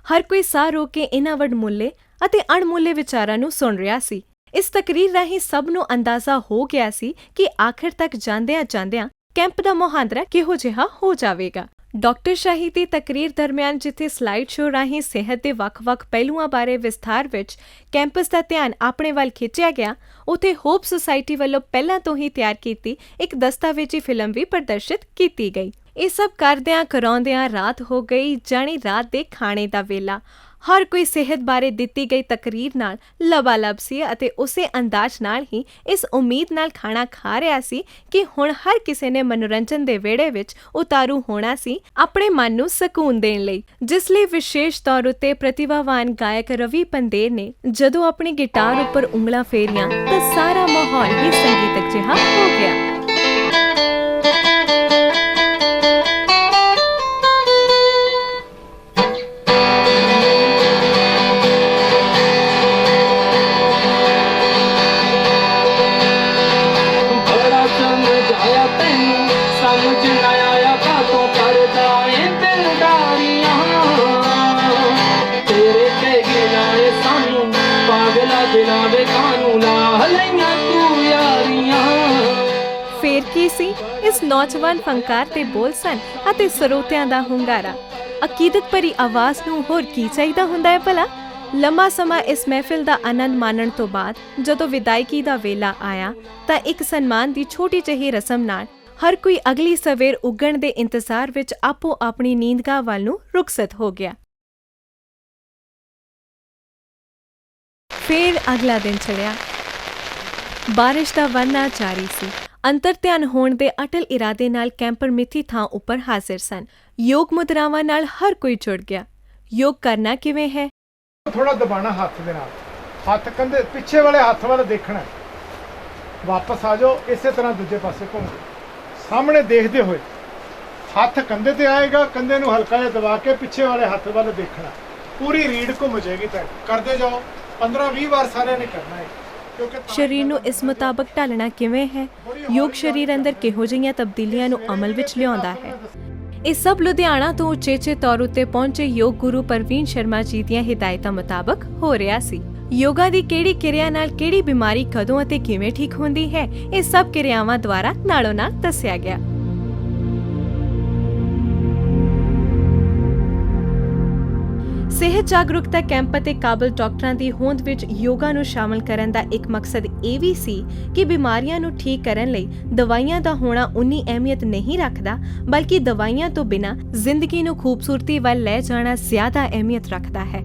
ਹਰ ਕੋਈ ਸਾਹ ਰੋਕ ਕੇ ਇਹਨਾਂ ਵਡਮੁੱਲੇ ਅਤੇ ਅਣਮੁੱਲੇ ਵਿਚਾਰਾਂ ਨੂੰ ਸੁਣ ਰਿਹਾ ਸੀ। ਇਸ ਤਕਰੀਰ ਰਾਹੀਂ ਸਭ ਨੂੰ ਅੰਦਾਜ਼ਾ ਹੋ ਗਿਆ ਸੀ ਕਿ ਆਖਿਰ ਤੱਕ ਜਾਂਦਿਆਂ ਕੈਂਪ ਦਾ ਮੁਹਾਂਦਰਾ ਕਿਹੋ ਜਿਹਾ ਹੋ ਜਾਵੇਗਾ। ਡਾਕਟਰ ਸ਼ਾਹੀ ਦੀ ਤਕਰੀਰ ਦਰਮਿਆਨ ਜਿੱਥੇ ਸਲਾਈਡ ਸ਼ੋਅ ਰਾਹੀਂ ਸਿਹਤ ਦੇ ਵੱਖ-ਵੱਖ ਪਹਿਲੂਆਂ ਬਾਰੇ ਵਿਸਥਾਰ ਵਿੱਚ ਕੈਂਪਸ ਦਾ ਧਿਆਨ ਆਪਣੇ ਵੱਲ ਖਿੱਚਿਆ ਗਿਆ, ਉੱਥੇ ਹੋਪ ਸੁਸਾਇਟੀ ਵੱਲੋਂ ਪਹਿਲਾਂ ਤੋਂ ਹੀ ਤਿਆਰ ਕੀਤੀ ਇੱਕ ਦਸਤਾਵੇਜ਼ੀ ਫਿਲਮ ਵੀ ਪ੍ਰਦਰਸ਼ਿਤ ਕੀਤੀ ਗਈ। ਇਹ ਸਭ ਕਰਦਿਆਂ ਕਰਾਉਂਦਿਆਂ ਰਾਤ ਹੋ ਗਈ, ਜਾਣੀ ਰਾਤ ਦੇ ਖਾਣੇ ਦਾ ਵੇਲਾ। ਹਰ ਕੋਈ ਸਿਹਤ ਬਾਰੇ ਦਿੱਤੀ ਗਈ ਤਕਰੀਰ ਨਾਲ ਲਬਾਲਬ ਸੀ ਅਤੇ ਉਸੇ ਅੰਦਾਜ਼ ਨਾਲ ਹੀ ਇਸ ਉਮੀਦ ਨਾਲ ਖਾਣਾ ਖਾ ਰਿਹਾ ਸੀ ਕਿ ਹੁਣ ਹਰ ਕਿਸੇ ਨੇ ਮਨੋਰੰਜਨ ਦੇ ਵਿਹੜੇ ਵਿੱਚ ਉਤਾਰੂ ਹੋਣਾ ਸੀ ਆਪਣੇ ਮਨ ਨੂੰ ਸਕੂਨ ਦੇਣ ਲਈ, ਜਿਸ ਲਈ ਵਿਸ਼ੇਸ਼ ਤੌਰ ਉੱਤੇ ਪ੍ਰਤਿਭਾਵਾਨ ਗਾਇਕ ਰਵੀ ਪੰਦੇਰ ਨੇ ਜਦੋਂ ਆਪਣੀ ਗਿਟਾਰ ਉੱਪਰ ਉਂਗਲਾਂ ਫੇਰੀਆਂ ਤਾਂ ਸਾਰਾ ਮਾਹੌਲ ਹੀ ਸੰਗੀਤਕ ਜਿਹਾ ਹੋ ਗਿਆ। ਫੇਰ ਕੀ ਸੀ ਇਸ ਨੌਜਵਾਨ ਫਨਕਾਰ ਦੇ ਬੋਲ ਸਨ ਅਤੇ ਸਰੋਤਿਆਂ ਦਾ ਹੁੰਗਾਰਾ। ਅਕੀਦਤ ਭਰੀ ਆਵਾਜ਼ ਨੂੰ ਹੋਰ ਕੀ ਚਾਹੀਦਾ ਹੁੰਦਾ ਹੈ ਭਲਾ। ਲੰਮਾ ਸਮਾਂ ਇਸ ਮਹਿਫਿਲ ਦਾ ਆਨੰਦ ਮਾਣਨ ਤੋਂ ਬਾਅਦ ਜਦੋਂ ਵਿਦਾਇਗੀ ਦਾ ਵੇਲਾ ਆਇਆ ਤਾਂ ਇੱਕ ਸਨਮਾਨ ਦੀ ਛੋਟੀ ਜਿਹੀ ਰਸਮ ਨਾਲ ਹਰ ਕੋਈ ਅਗਲੀ ਸਵੇਰ ਉੱਗਣ ਦੇ ਇੰਤਜ਼ਾਰ ਵਿੱਚ ਆਪੋ ਆਪਣੀ ਨੀਂਦਗਾਹ ਵੱਲ ਨੂੰ ਰੁਖਸਤ ਹੋ ਗਿਆ। ਫੇਰ ਅਗਲਾ ਦਿਨ ਚੜਿਆ। ਬਾਰਿਸ਼ ਦਾ ਵਰਨਾ ਜਾਰੀ ਸੀ। ਅੰਤਰ ਧਿਆਨ ਹੋਣ ਦੇ ਅਟਲ ਇਰਾਦੇ ਨਾਲ ਕੈਂਪਰ ਮਿੱਥੀ ਥਾਂ ਉੱਪਰ ਹਾਜ਼ਰ ਸਨ। ਯੋਗ ਮੁਦਰਾਵਾਂ ਨਾਲ ਹਰ ਕੋਈ ਜੁੜ ਗਿਆ। ਯੋਗ ਕਰਨਾ ਕਿਵੇਂ ਹੈ? ਥੋੜਾ ਦਬਾਣਾ ਹੱਥ ਦੇ ਨਾਲ, ਹੱਥ ਕੰਧੇ ਪਿੱਛੇ ਵਾਲੇ ਹੱਥ ਵੱਲ ਦੇਖਣਾ, ਵਾਪਸ ਆ ਜਾਓ, ਇਸੇ ਤਰ੍ਹਾਂ ਦੂਜੇ ਪਾਸੇ ਘੁੰਮ ਸਾਹਮਣੇ ਦੇਖਦੇ ਹੋਏ ਹੱਥ ਕੰਧੇ ਤੇ ਆਏਗਾ, ਕੰਧੇ ਨੂੰ ਹਲਕਾ ਜਿਹਾ ਦਬਾ ਕੇ ਪਿੱਛੇ ਵਾਲੇ ਹੱਥ ਵੱਲ ਦੇਖਣਾ, ਪੂਰੀ ਰੀੜ ਘੁੰਮ ਜਾਏਗੀ। ਤਾਂ ਕਰਦੇ ਜਾਓ, 15-20 ਵਾਰ ਸਾਰਿਆਂ ਨੇ ਕਰਨਾ ਹੈ। ਸਰੀਰ ਨੂੰ ਇਸ ਮੁਤਾਬਕ ਢਾਲਣਾ ਕਿਵੇਂ ਹੈ? ਯੋਗ ਸਰੀਰ ਅੰਦਰ ਕਿਹੋ ਜਿਹੀਆਂ ਤਬਦੀਲੀਆਂ ਨੂੰ ਅਮਲ ਵਿੱਚ ਲਿਆਉਂਦਾ ਹੈ? ਇਹ ਸਭ ਲੁਧਿਆਣਾ ਤੋਂ ਉਚੇਚੇ ਤੌਰ ਉੱਤੇ ਪਹੁੰਚੇ ਯੋਗ ਗੁਰੂ ਪ੍ਰਵੀਨ ਸ਼ਰਮਾ ਜੀ ਦੀਆਂ ਹਿਦਾਇਤਾਂ ਮੁਤਾਬਕ ਹੋ ਰਿਹਾ ਸੀ। ਯੋਗਾ ਦੀ ਕਿਹੜੀ ਕਿਰਿਆ ਨਾਲ ਕਿਹੜੀ ਬਿਮਾਰੀ ਕਦੋਂ ਅਤੇ ਕਿਵੇਂ ਠੀਕ ਹੁੰਦੀ ਹੈ, ਇਹ ਸਭ ਕਿਰਿਆਵਾਂ ਦੁਆਰਾ ਨਾਲੋਂ ਨਾਲ ਦੱਸਿਆ ਗਿਆ। ਸਿਹਤ ਜਾਗਰੂਕਤਾ ਕੈਂਪ ਅਤੇ ਕਾਬਲ ਡਾਕਟਰਾਂ ਦੀ ਹੋਂਦ ਵਿੱਚ ਯੋਗਾ ਨੂੰ ਸ਼ਾਮਲ ਕਰਨ ਦਾ ਇੱਕ ਮਕਸਦ ਇਹ ਵੀ ਸੀ ਕਿ ਬਿਮਾਰੀਆਂ ਨੂੰ ਠੀਕ ਕਰਨ ਲਈ ਦਵਾਈਆਂ ਦਾ ਹੋਣਾ ਉਨੀ ਅਹਿਮੀਅਤ ਨਹੀਂ ਰੱਖਦਾ, ਬਲਕਿ ਦਵਾਈਆਂ ਤੋਂ ਬਿਨਾਂ ਜ਼ਿੰਦਗੀ ਨੂੰ ਖੂਬਸੂਰਤੀ ਵੱਲ ਲੈ ਜਾਣਾ ਜ਼ਿਆਦਾ ਅਹਿਮੀਅਤ ਰੱਖਦਾ ਹੈ।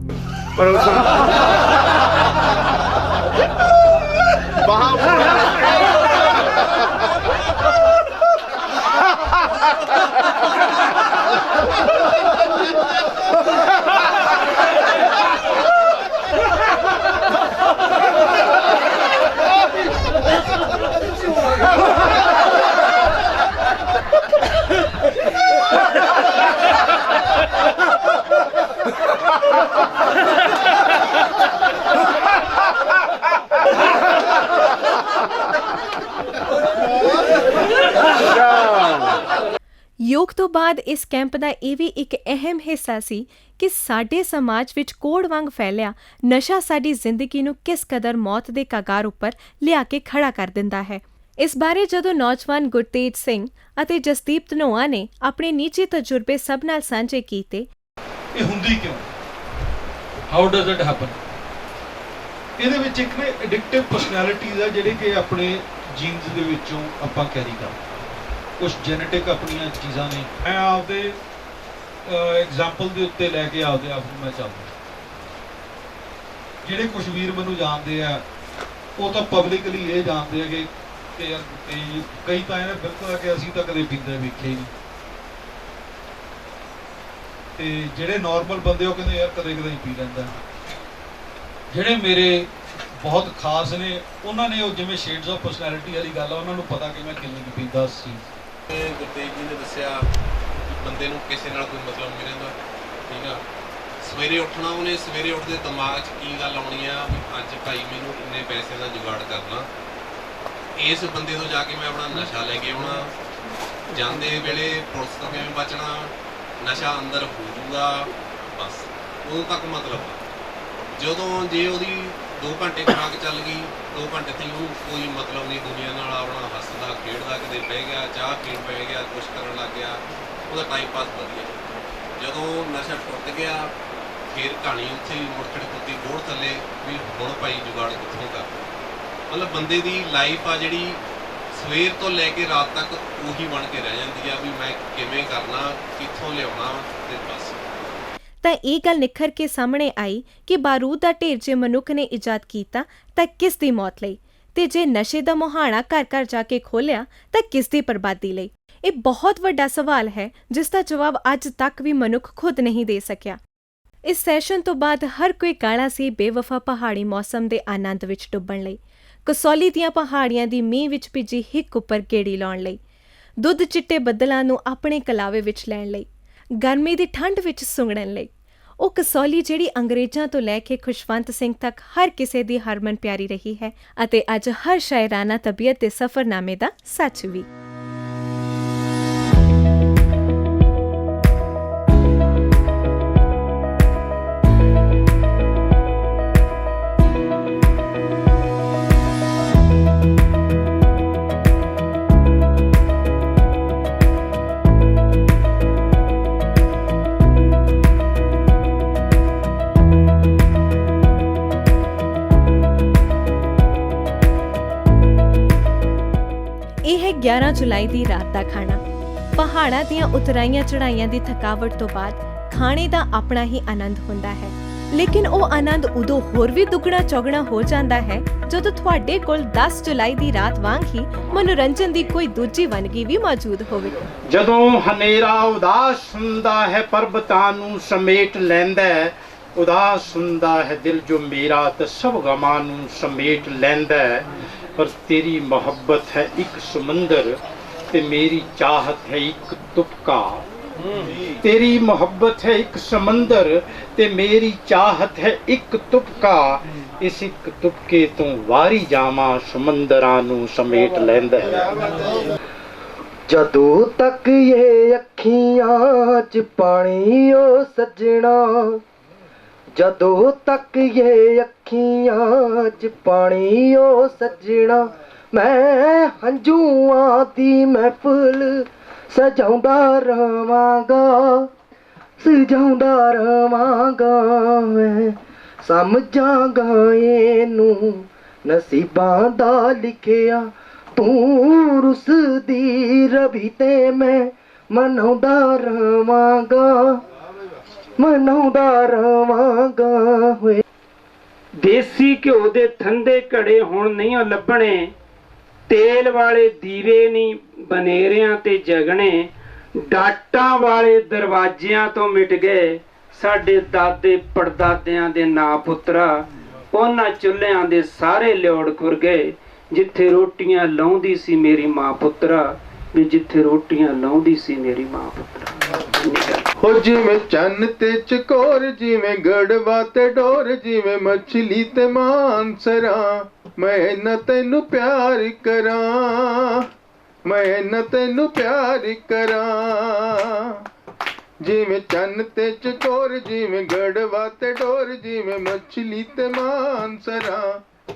ਯੋਗ ਤੋਂ ਬਾਅਦ ਇਸ ਕੈਂਪ ਦਾ ਇਹ ਵੀ ਇੱਕ ਅਹਿਮ ਹਿੱਸਾ ਸੀ ਕਿ ਸਾਡੇ ਸਮਾਜ ਵਿੱਚ ਕੋੜ ਵਾਂਗ ਫੈਲਿਆ ਨਸ਼ਾ ਸਾਡੀ ਜ਼ਿੰਦਗੀ ਨੂੰ ਕਿਸ ਕਦਰ ਮੌਤ ਦੇ ਕਗਾਰ ਉੱਪਰ ਲਿਆ ਕੇ ਖੜਾ ਕਰ ਦਿੰਦਾ ਹੈ। ਇਸ ਬਾਰੇ ਜਦੋਂ ਨੌਜਵਾਨ ਗੁਰਤੇਜ ਸਿੰਘ ਅਤੇ ਜਸਦੀਪ ਧਨੋਆ ਨੇ ਆਪਣੇ ਨਿੱਜੀ ਤਜਰਬੇ ਸਭ ਨਾਲ ਸਾਂਝੇ ਕੀਤੇ। ਇਹ ਹੁੰਦੀ ਕਿਉਂ? How does it happen? ਇਹਦੇ ਵਿੱਚ ਇੱਕ ਨੇ ਐਡਿਕਟਿਵ ਪਰਸਨੈਲਿਟੀਜ਼ ਆ ਜਿਹੜੇ ਕਿ ਆਪਣੇ ਜੀਨਸ ਦੇ ਵਿੱਚੋਂ ਆਪਾਂ ਕੈਰੀ ਕਰਦੇ, ਕੁਝ ਜੈਨੇਟਿਕ ਆਪਣੀਆਂ ਚੀਜ਼ਾਂ ਨੇ। ਮੈਂ ਆਪਦੇ ਐਗਜ਼ਾਮਪਲ ਦੇ ਉੱਤੇ ਲੈ ਕੇ ਆਪਦੇ ਆਪ ਨੂੰ ਮੈਂ ਚੱਲਦਾ। ਜਿਹੜੇ ਕੁਝ ਵੀਰ ਮੈਨੂੰ ਜਾਣਦੇ ਆ ਉਹ ਤਾਂ ਪਬਲਿਕਲੀ ਇਹ ਜਾਣਦੇ ਆ ਕਿ ਯਾਰ ਕਈ ਤਾਂ ਇਹਨੇ ਬਿਲਕੁਲ ਕਿ ਅਸੀਂ ਤਾਂ ਕਦੇ ਪੀਂਦੇ ਵੇਖੇ ਨਹੀਂ, ਤੇ ਜਿਹੜੇ ਨਾਰਮਲ ਬੰਦੇ ਉਹ ਕਹਿੰਦੇ ਯਾਰ ਕਦੇ ਕਦੇ ਹੀ ਪੀ ਲੈਂਦਾ। ਜਿਹੜੇ ਮੇਰੇ ਬਹੁਤ ਖਾਸ ਨੇ ਉਹਨਾਂ ਨੇ ਉਹ ਜਿਵੇਂ ਸ਼ੇਡਸ ਆਫ ਪਰਸਨੈਲਿਟੀ ਵਾਲੀ ਗੱਲ ਆ, ਉਹਨਾਂ ਨੂੰ ਪਤਾ ਕਿ ਮੈਂ ਕਿੰਨੀ ਕੁ ਪੀਂਦਾ ਸੀ। ਗੁਰਤੇਜ ਜੀ ਨੇ ਦੱਸਿਆ ਕਿ ਬੰਦੇ ਨੂੰ ਕਿਸੇ ਨਾਲ ਕੋਈ ਮਤਲਬ ਨਹੀਂ ਰਹਿੰਦਾ, ਠੀਕ ਆ, ਸਵੇਰੇ ਉੱਠਣਾ, ਉਹਨੇ ਸਵੇਰੇ ਉੱਠਦੇ ਦਿਮਾਗ 'ਚ ਕੀ ਗੱਲ ਆਉਣੀ ਆ ਵੀ ਅੱਜ ਭਾਈ ਮੈਨੂੰ ਇੰਨੇ ਪੈਸੇ ਦਾ ਜੁਗਾੜ ਕਰਨਾ, ਇਸ ਬੰਦੇ ਤੋਂ ਜਾ ਕੇ ਮੈਂ ਆਪਣਾ ਨਸ਼ਾ ਲੈ ਕੇ ਆਉਣਾ, ਜਾਂਦੇ ਵੇਲੇ ਪੁਲਿਸ ਤੋਂ ਕਿਵੇਂ ਬਚਣਾ, ਨਸ਼ਾ ਅੰਦਰ ਹੋ ਜੂਗਾ, ਬਸ ਉਦੋਂ ਤੱਕ ਮਤਲਬ ਆ। ਜਦੋਂ ਜੇ ਉਹਦੀ 2 ਘੰਟੇ ਖੁਰਾਕ ਚੱਲ ਗਈ, 2 ਘੰਟੇ ਤੋਂ ਉਹਨੂੰ ਕੋਈ ਮਤਲਬ ਨਹੀਂ ਦੁਨੀਆ ਨਾਲ, ਆਪਣਾ ਹੱਸਦਾ ਖੇਡਦਾ ਕਿਤੇ ਬਹਿ ਗਿਆ, ਚਾਹ ਪੀਣ ਬਹਿ ਗਿਆ, ਕੁਛ ਕਰਨ ਲੱਗ ਗਿਆ, ਉਹਦਾ ਟਾਈਮ ਪਾਸ ਵਧੀਆ। ਜਦੋਂ ਨਸ਼ਾ ਟੁੱਟ ਗਿਆ ਫਿਰ ਕਹਾਣੀ ਉੱਥੇ ਹੀ ਮੁੜਕੜ ਕੁੱਤੀ ਗੋੜ ਥੱਲੇ ਵੀ ਹੁਣ ਭਾਈ ਜੁਗਾੜ ਕਿੱਥੋਂ ਕਰ। ਮਤਲਬ ਬੰਦੇ ਦੀ ਲਾਈਫ ਆ ਜਿਹੜੀ ਸਵੇਰ ਤੋਂ ਲੈ ਕੇ ਰਾਤ ਤੱਕ ਉਹੀ ਬਣ ਕੇ ਰਹਿ ਜਾਂਦੀ ਆ ਵੀ ਮੈਂ ਕਿਵੇਂ ਕਰਨਾ, ਕਿੱਥੋਂ ਲਿਆਉਣਾ, ਤੇ ਬਸ। ਤਾਂ ਇਹ ਗੱਲ ਨਿਖਰ ਕੇ ਸਾਹਮਣੇ ਆਈ ਕਿ ਬਾਰੂਦ ਦਾ ਢੇਰ ਜੇ ਮਨੁੱਖ ਨੇ ਇਜਾਦ ਕੀਤਾ ਤਾਂ ਕਿਸ ਦੀ ਮੌਤ ਲਈ, ਤੇ ਜੇ ਨਸ਼ੇ ਦਾ ਮੁਹਾਣਾ ਘਰ ਘਰ ਜਾ ਕੇ ਖੋਲਿਆ ਤਾਂ ਕਿਸ ਦੀ ਬਰਬਾਦੀ ਲਈ। ਇਹ ਬਹੁਤ ਵੱਡਾ ਸਵਾਲ ਹੈ ਜਿਸ ਦਾ ਜਵਾਬ ਅੱਜ ਤੱਕ ਵੀ ਮਨੁੱਖ ਖੁਦ ਨਹੀਂ ਦੇ ਸਕਿਆ। ਇਸ ਸੈਸ਼ਨ ਤੋਂ ਬਾਅਦ ਹਰ ਕੋਈ ਕਾਲਾ ਸੀ ਬੇਵਫਾ ਪਹਾੜੀ ਮੌਸਮ ਦੇ ਆਨੰਦ ਵਿੱਚ ਡੁੱਬਣ ਲਈ, ਕਸੌਲੀ ਦੀਆਂ ਪਹਾੜੀਆਂ ਦੀ ਮੀਂਹ ਵਿੱਚ ਭਿੱਜੀ ਹਿੱਕ ਉੱਪਰ ਗੇੜੀ ਲਾਉਣ ਲਈ, ਦੁੱਧ ਚਿੱਟੇ ਬੱਦਲਾਂ ਨੂੰ ਆਪਣੇ ਕਲਾਵੇ ਵਿੱਚ ਲੈਣ ਲਈ, ਗਰਮੀ ਦੀ ਠੰਡ ਵਿੱਚ ਸੁੰਗੜਨ ਲਈ। ਉਹ ਕਸੌਲੀ ਜਿਹੜੀ ਅੰਗਰੇਜ਼ਾਂ ਤੋਂ ਲੈ ਕੇ ਖੁਸ਼ਵੰਤ ਸਿੰਘ ਤੱਕ ਹਰ ਕਿਸੇ ਦੀ ਹਰਮਨ ਪਿਆਰੀ ਰਹੀ ਹੈ ਅਤੇ ਅੱਜ ਹਰ ਸ਼ਾਇਰਾਨਾ ਤਬੀਅਤ ਦੇ ਸਫ਼ਰਨਾਮੇ ਦਾ ਸੱਚ ਵੀ। ਇਹ ਹੈ 11 ਜੁਲਾਈ ਦੀ ਰਾਤ ਦਾ ਖਾਣਾ। ਪਹਾੜਾਂ ਦੀਆਂ ਉਤਰਾਈਆਂ ਚੜਾਈਆਂ ਦੀ ਥਕਾਵਟ ਤੋਂ ਬਾਅਦ ਖਾਣੇ ਦਾ ਆਪਣਾ ਹੀ ਆਨੰਦ ਹੁੰਦਾ ਹੈ, ਲੇਕਿਨ ਉਹ ਆਨੰਦ ਉਦੋਂ ਹੋਰ ਵੀ ਦੁੱਗਣਾ ਚੌਗਣਾ ਹੋ ਜਾਂਦਾ ਹੈ ਜਦੋਂ ਤੁਹਾਡੇ ਕੋਲ 10 ਜੁਲਾਈ ਦੀ ਰਾਤ ਵਾਂਗ ਹੀ ਮਨੋਰੰਜਨ ਦੀ ਕੋਈ ਦੂਜੀ ਵੰਨਗੀ ਵੀ ਮੌਜੂਦ ਹੋਵੇ। ਜਦੋਂ ਹਨੇਰਾ ਉਦਾਸ ਹੁੰਦਾ ਹੈ ਪਰਬਤਾਂ ਨੂੰ ਸਮੇਟ ਲੈਂਦਾ ਹੈ, ਉਦਾਸ ਹੁੰਦਾ ਹੈ ਦਿਲ ਜੋ ਮੇਰਾ ਤੇ ਸਭ ਗਮਾਂ ਨੂੰ ਸਮੇਟ ਲੈਂਦਾ ਹੈ। पर तेरी मोहब्बत है एक समंदर ते मेरी चाहत है एक तुपका, तेरी मोहब्बत है एक समंदर ते मेरी चाहत है एक तुपका, इस एक तुपके तो वारी जावा समंदरां नू समेट लैंदा है। जदों तक ये अखियां च पानी ओ सजना, जदों तक ये अखियां च पानी ओ सजना, मैं हंझूआं दी महफिल सजाउंदा रवांगा, सजाउंदा रवांगा, मैं समझांगा एनू नसीबां दा लिखिया, तू रुसदी रवि ते मैं मनाउंदा रवांगा, मनाउंदा रवांगा होए। देसी घ्यो दे ठंडे घड़े हुण नहीं लभणे, तेल वाले दीवे नहीं बनेरियां ते जगने, डाटां वाले दरवाजियां तो मिट गए साडे दादे पड़दादियां दे ना पुत्रा, उन्हां चुल्हियां दे सारे लियोड़ खुर गए, जिथे रोटियां लाउंदी सी मेरी मां पुत्रा, भी जिथे रोटियां लाउंदी सी मेरी मां पुत्रा। हो जिवें चन्न ते चकोर, जिवें गड़वा ते डोर, जिवें मछली ते मानसरा, मैं न तैनू प्यार करां, मैं न तैनू प्यार करां। जिवें चन्न ते चकोर, जिवें गड़वा ते डोर, जिवें मछली ते मानसरा,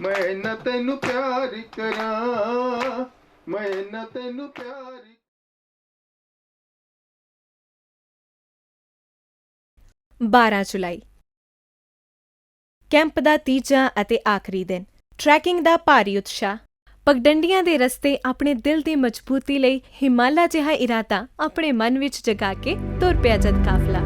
मैं न तैनू प्यार करां, मैं न तैनू प्यार। 12 ਜੁਲਾਈ ਕੈਂਪ ਦਾ ਤੀਜਾ ਅਤੇ ਆਖਰੀ ਦਿਨ। ਟਰੈਕਿੰਗ ਦਾ ਭਾਰੀ ਉਤਸ਼ਾਹ। ਪਗਡੰਡੀਆਂ ਦੇ ਰਸਤੇ ਆਪਣੇ ਦਿਲ ਦੀ ਮਜ਼ਬੂਤੀ ਲਈ ਹਿਮਾਲਾ ਜਿਹਾ ਇਰਾਦਾ ਆਪਣੇ ਮਨ ਵਿੱਚ ਜਗਾ ਕੇ ਤੁਰ ਪਿਆ ਜਦ ਕਾਫਲਾ।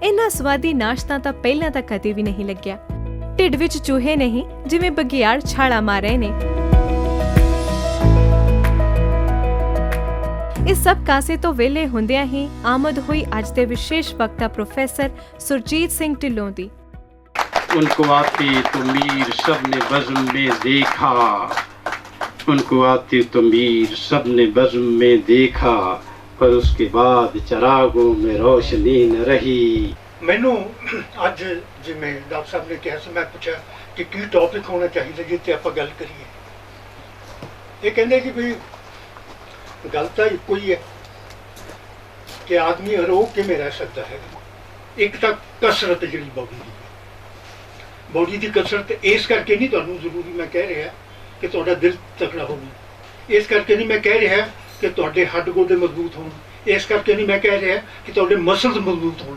ਇੰਨਾ ਸਵਾਦੀ ਨਾਸ਼ਤਾ ਤਾਂ ਪਹਿਲਾਂ ਤਾਂ ਕਦੇ ਵੀ ਨਹੀਂ ਲੱਗਿਆ। ਢਿੱਡ ਵਿੱਚ ਚੂਹੇ ਨਹੀਂ, ਜਿਵੇਂ ਬਘਿਆੜ ਛਾਲਾ ਮਾਰ ਰਹੇ ਨੇ। ਇਸ ਸਭ ਕਾਸੇ ਤੋਂ ਵਿਹਲੇ ਹੁੰਦਿਆਂ ਹੀ ਆਮਦ ਹੋਈ ਅੱਜ ਦੇ ਵਿਸ਼ੇਸ਼ ਵਕਤਾ ਪ੍ਰੋਫੈਸਰ ਸੁਰਜੀਤ ਸਿੰਘ ਢਿੱਲੋਂ ਦੀ। उनको आते तो मीर सब ने बज़्म में देखा, उनको आते तो मीर सब ने बज़्म में देखा, पर उसके बाद चरागों में रोशनी न रही। मैनू अज जिवें डॉक्टर साहब ने कहा, मैं पूछा कि की टॉपिक होना चाहिए जिते आप गल करिए। ये कहते कि भी गल तो एको ही है कि आदमी अरोग किवें रह सकता है। एक तो कसरत जिहड़ी बॉडी की कसरत इस करके नहीं तुहानूं जरूरी मैं कह रहा कि तुहाडा दिल तगड़ा होवे, इस करके नहीं मैं कह रहा कि तुहाडे हड्ड गोडे मजबूत होण, इस करके नहीं मैं कह रहा कि तुहाडे मसल्स मजबूत होण।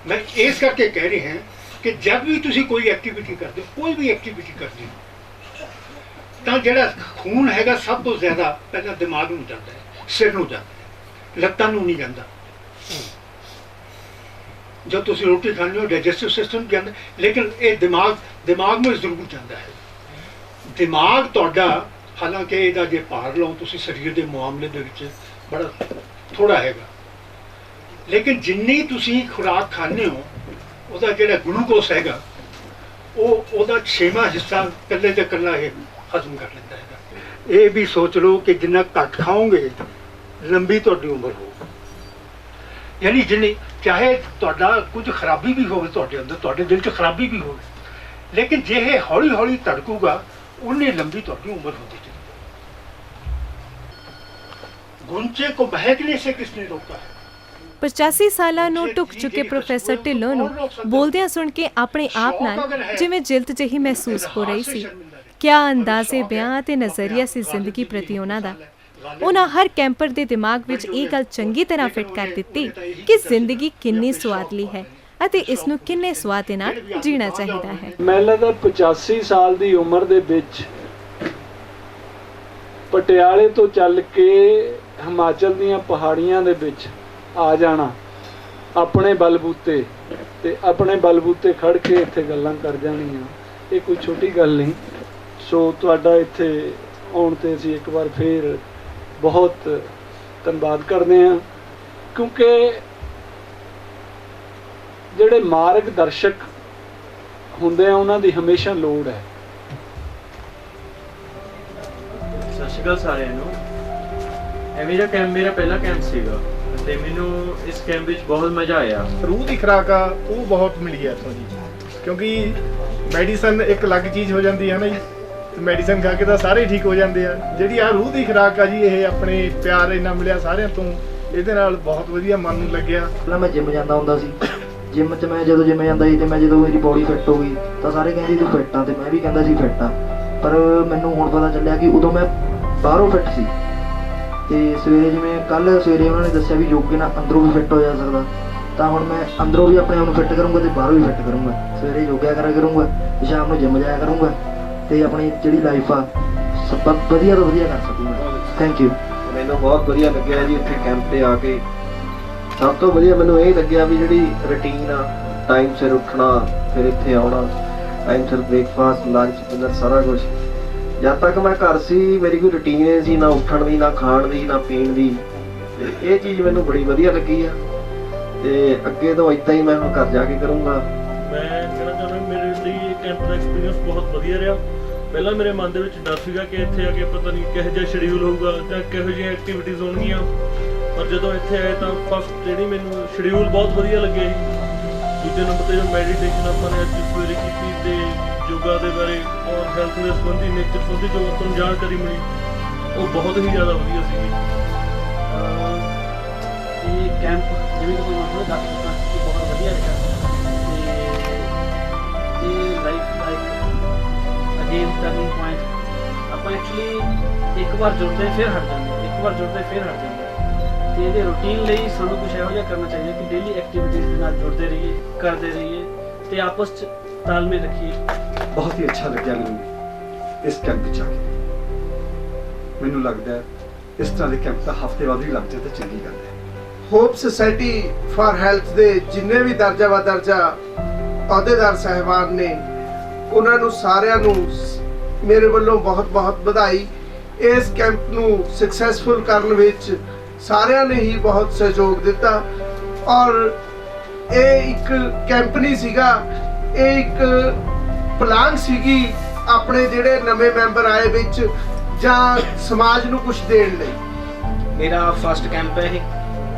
मैं इस करके कह रहा कि जब भी तुसीं कोई एक्टिविटी करते हो, कोई भी एक्टिविटी करते हो, तो जिहड़ा खून हैगा सब तो ज़्यादा पहला दिमाग नूं जांदा है, सिर नूं जांदा है, लत्तां नूं नहीं जांदा। जब तुम रोटी खाने हो डाइजेस्टिव सिस्टम जाता, लेकिन ये दिमाग में जरूर जाता है। दिमाग तुहाडा हालांकि इहदा जे भार लाओ तुसीं शरीर के मुआमले दे विच बड़ा थोड़ा हैगा, लेकिन जिन्नी तुसीं खुराक खाने हो उहदा जिहड़ा ग्लूकोस हैगा उहदा 6वां हिस्सा कल्ले ते कल्ला ये हजम कर लेंदा हैगा। ये भी सोच लो कि जिन्ना घट खाओगे लंबी तुहाडी उम्र हो, यानी जिन्नी चाहे तुहाडा कुछ खराबी भी होवे तुहाडे अंदर, तुहाडे दिल च खराबी भी होवे, लेकिन जे ये हौली हौली धड़कूगा उन्नी लंबी तुहाडी उम्र होती चली। गुंचे को महकने से किसने रोका है। 85 ਸਾਲਾਂ ਨੂੰ ਢੁੱਕ ਚੁੱਕੇ ਪ੍ਰੋਫੈਸਰ ਢਿੱਲੋਂ ਨੂੰ ਬੋਲਦਿਆਂ ਸੁਣ ਕੇ ਆਪਣੇ ਆਪ ਨਾਲ ਜਿਵੇਂ ਜਿਲਦ ਜਿਹੀ ਮਹਿਸੂਸ ਹੋ ਰਹੀ ਸੀ। ਕਿਆ ਅੰਦਾਜ਼ੇ ਬਿਆਨ ਤੇ ਨਜ਼ਰੀਆ ਸੀ ਜ਼ਿੰਦਗੀ ਪ੍ਰਤੀ ਉਹਨਾਂ ਦਾ। ਉਹਨਾਂ ਹਰ ਕੈਂਪਰ ਦੇ ਦਿਮਾਗ ਵਿੱਚ ਇਹ ਗੱਲ ਚੰਗੀ ਤਰ੍ਹਾਂ ਫਿੱਟ ਕਰ ਦਿੱਤੀ ਕਿ ਜ਼ਿੰਦਗੀ ਕਿੰਨੀ ਸਵਾਦਲੀ ਹੈ ਅਤੇ ਇਸ ਨੂੰ ਕਿੰਨੇ ਸਵਾਦ ਦੇ ਨਾਲ ਜੀਣਾ ਚਾਹੀਦਾ ਹੈ। ਮੈਨੂੰ ਲੱਗਦਾ 85 ਸਾਲ ਦੀ ਉਮਰ ਦੇ ਵਿੱਚ ਪਟਿਆਲੇ ਤੋਂ ਚੱਲ ਕੇ ਹਿਮਾਚਲ ਦੀਆਂ ਪਹਾੜੀਆਂ ਦੇ ਵਿੱਚ ਆ ਜਾਣਾ ਆਪਣੇ ਬਲਬੂਤੇ ਤੇ ਆਪਣੇ ਬਲਬੂਤੇ ਖੜ ਕੇ ਇੱਥੇ ਗੱਲਾਂ ਕਰ ਜਾਣੀਆਂ, ਇਹ ਕੋਈ ਛੋਟੀ ਗੱਲ ਨਹੀਂ। ਸੋ ਤੁਹਾਡਾ ਇੱਥੇ ਆਉਣ ਤੇ ਅਸੀਂ ਇੱਕ ਵਾਰ ਫੇਰ ਬਹੁਤ ਧੰਨਵਾਦ ਕਰਦੇ ਹਾਂ, ਕਿਉਂਕਿ ਜਿਹੜੇ ਮਾਰਗਦਰਸ਼ਕ ਹੁੰਦੇ ਆ ਉਹਨਾਂ ਦੀ ਹਮੇਸ਼ਾ ਲੋੜ ਹੈ। ਸਤਿ ਸ਼੍ਰੀ ਅਕਾਲ ਸਾਰਿਆਂ ਨੂੰ। ਇਹ ਮੇਰਾ ਕੈਂਪ ਮੇਰਾ ਪਹਿਲਾ ਕੈਂਪ ਸੀਗਾ ਤੇ ਮੈਨੂੰ ਇਸ ਕੈਂਪ ਵਿੱਚ ਬਹੁਤ ਮਜ਼ਾ ਆਇਆ। ਰੂਹ ਦੀ ਖੁਰਾਕ ਆ ਉਹ ਬਹੁਤ ਮਿਲੀ ਹੈ ਇੱਥੋਂ ਜੀ, ਕਿਉਂਕਿ ਮੈਡੀਸਨ ਇੱਕ ਅਲੱਗ ਚੀਜ਼ ਹੋ ਜਾਂਦੀ ਹੈ ਨਾ ਜੀ, ਮੈਡੀਸਨ ਖਾ ਕੇ ਤਾਂ ਸਾਰੇ ਠੀਕ ਹੋ ਜਾਂਦੇ ਆ। ਜਿਹੜੀ ਆ ਰੂਹ ਦੀ ਖੁਰਾਕ ਆ ਜੀ, ਇਹ ਆਪਣੇ ਪਿਆਰ ਇੰਨਾ ਮਿਲਿਆ ਸਾਰਿਆਂ ਤੋਂ, ਇਹਦੇ ਨਾਲ ਬਹੁਤ ਵਧੀਆ ਮਨ ਨੂੰ ਲੱਗਿਆ। ਪਹਿਲਾਂ ਮੈਂ ਜਿਮ ਜਾਂਦਾ ਹੁੰਦਾ ਸੀ, ਜਿਮ 'ਚ ਮੈਂ ਜਦੋਂ ਜਿਮ ਜਾਂਦਾ ਸੀ ਤੇ ਮੈਂ ਜਦੋਂ ਮੇਰੀ ਬੋਡੀ ਫਿੱਟ ਹੋ ਗਈ ਤਾਂ ਸਾਰੇ ਕਹਿੰਦੇ ਤੂੰ ਫਿੱਟ ਆ, ਤੇ ਮੈਂ ਵੀ ਕਹਿੰਦਾ ਸੀ ਫਿੱਟ ਆ, ਪਰ ਮੈਨੂੰ ਹੁਣ ਪਤਾ ਚੱਲਿਆ ਕਿ ਉਦੋਂ ਮੈਂ ਬਾਹਰੋਂ ਫਿੱਟ ਸੀ। ਤੇ ਸਵੇਰੇ ਜਿਵੇਂ ਕੱਲ੍ਹ ਸਵੇਰੇ ਉਹਨਾਂ ਨੇ ਦੱਸਿਆ ਵੀ ਯੋਗੇ ਨਾਲ ਅੰਦਰੋਂ ਵੀ ਫਿੱਟ ਹੋ ਜਾ ਸਕਦਾ, ਤਾਂ ਹੁਣ ਮੈਂ ਅੰਦਰੋਂ ਵੀ ਆਪਣੇ ਆਪ ਨੂੰ ਫਿੱਟ ਕਰੂੰਗਾ ਤੇ ਬਾਹਰੋਂ ਵੀ ਫਿੱਟ ਕਰੂੰਗਾ। ਸਵੇਰੇ ਯੋਗਾ ਕਰਿਆ ਕਰੂੰਗਾ ਤੇ ਸ਼ਾਮ ਨੂੰ ਜਿਮ ਜਾਇਆ ਕਰੂੰਗਾ ਤੇ ਆਪਣੀ ਜਿਹੜੀ ਲਾਈਫ ਆ ਸਭ ਵਧੀਆ ਤੋਂ ਵਧੀਆ ਕਰ ਸਕੂੰਗਾ। Thank you. ਮੈਨੂੰ ਬਹੁਤ ਵਧੀਆ ਲੱਗਿਆ ਜੀ ਇੱਥੇ ਕੈਂਪ 'ਤੇ ਆ ਕੇ। ਸਭ ਤੋਂ ਵਧੀਆ ਮੈਨੂੰ ਇਹ ਲੱਗਿਆ ਵੀ ਜਿਹੜੀ ਰੂਟੀਨ ਆ, ਟਾਈਮ ਸਿਰ ਉੱਠਣਾ, ਫਿਰ ਇੱਥੇ ਆਉਣਾ, ਟਾਈਮ ਸਿਰ ਬ੍ਰੇਕਫਾਸਟ, ਲੰਚ, ਡਿਨਰ, ਸਾਰਾ ਕੁਛ। ਜਦ ਤੱਕ ਮੈਂ ਘਰ ਸੀ ਮੇਰੀ ਕੋਈ ਰੂਟੀਨ ਨਹੀਂ ਸੀ, ਨਾ ਉੱਠਣ ਦੀ, ਨਾ ਖਾਣ ਦੀ, ਨਾ ਪੀਣ ਦੀ। ਤੇ ਇਹ ਚੀਜ਼ ਮੈਨੂੰ ਬੜੀ ਵਧੀਆ ਲੱਗੀ ਆ ਤੇ ਅੱਗੇ ਤੋਂ ਇੱਦਾਂ ਹੀ ਮੈਂ ਹੁਣ ਘਰ ਜਾ ਕੇ ਕਰੂੰਗਾ। ਮੈਂ ਕਹਿਣਾ ਚਾਹੁੰਦਾ ਮੇਰੇ ਲਈ ਇਹ ਕੈਂਪ ਦਾ ਐਕਸਪੀਰੀਅੰਸ ਬਹੁਤ ਵਧੀਆ ਰਿਹਾ। ਪਹਿਲਾਂ ਮੇਰੇ ਮਨ ਦੇ ਵਿੱਚ ਡਰ ਸੀਗਾ ਕਿ ਇੱਥੇ ਆ ਕੇ ਪਤਾ ਨਹੀਂ ਕਿਹੋ ਜਿਹਾ ਸ਼ਡਿਊਲ ਹੋਊਗਾ ਜਾਂ ਕਿਹੋ ਜਿਹੀਆਂ ਐਕਟੀਵਿਟੀਜ਼ ਹੋਣਗੀਆਂ, ਪਰ ਜਦੋਂ ਇੱਥੇ ਆਏ ਤਾਂ ਫਸਟ ਜਿਹੜੀ ਮੈਨੂੰ ਸ਼ਡਿਊਲ ਬਹੁਤ ਵਧੀਆ ਲੱਗਿਆ ਜੀ। ਦੂਜੇ ਨੰਬਰ 'ਤੇ ਜੋ ਮੈਡੀਟੇਸ਼ਨ ਆਪਾਂ ਨੇ ਅੱਜ ਸਵੇਰੇ ਕੀਤੀ ਤੇ ਯੋਗਾ ਦੇ ਬਾਰੇ ਔਰ ਹੈਲਥ ਦੇ ਸੰਬੰਧੀ, ਨੇਚਰ ਸੰਬੰਧੀ ਜੋ ਆਪਾਂ ਨੂੰ ਜਾਣਕਾਰੀ ਮਿਲੀ ਉਹ ਬਹੁਤ ਹੀ ਜ਼ਿਆਦਾ ਵਧੀਆ ਸੀਗੀ। ਇਹ ਕੈਂਪ ਜਿਵੇਂ ਤੁਸੀਂ ਮਤਲਬ ਦੱਸ ਦਿੱਤਾ ਕਿ ਬਹੁਤ ਵਧੀਆ ਰਿਹਾ ਤੇ ਇਹ ਲਾਈਫ ਦਾ ਇੱਕ ਅਗੇਨ ਟਰਨਿੰਗ ਪੁਆਇੰਟ। ਆਪਾਂ ਐਕਚੁਅਲੀ ਇੱਕ ਵਾਰ ਜੁੜਦੇ ਫਿਰ ਹਟ ਜਾਂਦੇ, ਇੱਕ ਵਾਰ ਜੁੜਦੇ ਫਿਰ ਹਟ ਜਾਂਦੇ, ਤੇ ਇਹਦੇ ਰੂਟੀਨ ਲਈ ਸਾਨੂੰ ਕੁਝ ਇਹੋ ਜਿਹਾ ਕਰਨਾ ਚਾਹੀਦਾ ਕਿ ਡੇਲੀ ਐਕਟੀਵਿਟੀਜ਼ ਦੇ ਨਾਲ ਜੁੜਦੇ ਰਹੀਏ, ਕਰਦੇ ਰਹੀਏ ਤੇ ਆਪਸ 'ਚ ਤਾਲਮੇਲ ਰੱਖੀਏ। ਬਹੁਤ ਹੀ ਅੱਛਾ ਲੱਗਿਆ ਮੈਨੂੰ ਇਸ ਕੈਂਪ ਵਿੱਚ ਆ ਕੇ। ਮੈਨੂੰ ਲੱਗਦਾ ਹੈ ਇਸ ਤਰ੍ਹਾਂ ਦੇ ਕੈਂਪ ਤਾਂ ਹਫ਼ਤੇ ਬਾਅਦ ਵੀ ਲੱਗ ਜਾਏ ਤਾਂ ਚੰਗੀ ਗੱਲ ਹੈ। ਹੋਪ ਸੁਸਾਇਟੀ ਫਾਰ ਹੈਲਥ ਦੇ ਜਿੰਨੇ ਵੀ ਦਰਜਾ ਵਾ ਦਰਜਾ ਅਹੁਦੇਦਾਰ ਸਾਹਿਬਾਨ ਨੇ, ਉਹਨਾਂ ਨੂੰ ਸਾਰਿਆਂ ਨੂੰ ਮੇਰੇ ਵੱਲੋਂ ਬਹੁਤ ਵਧਾਈ। ਇਸ ਕੈਂਪ ਨੂੰ ਸਕਸੈਸਫੁਲ ਕਰਨ ਵਿੱਚ ਸਾਰਿਆਂ ਨੇ ਹੀ ਬਹੁਤ ਸਹਿਯੋਗ ਦਿੱਤਾ। ਔਰ ਇਹ ਇੱਕ ਕੈਂਪ ਨਹੀਂ ਸੀਗਾ, ਇਹ ਇੱਕ ਪਲਾਨ ਸੀਗੀ ਆਪਣੇ ਜਿਹੜੇ ਨਵੇਂ ਮੈਂਬਰ ਆਏ ਵਿੱਚ ਜਾਂ ਸਮਾਜ ਨੂੰ ਕੁਝ ਦੇਣ ਲਈ। ਮੇਰਾ ਫਸਟ ਕੈਂਪ ਹੈ ਇਹ,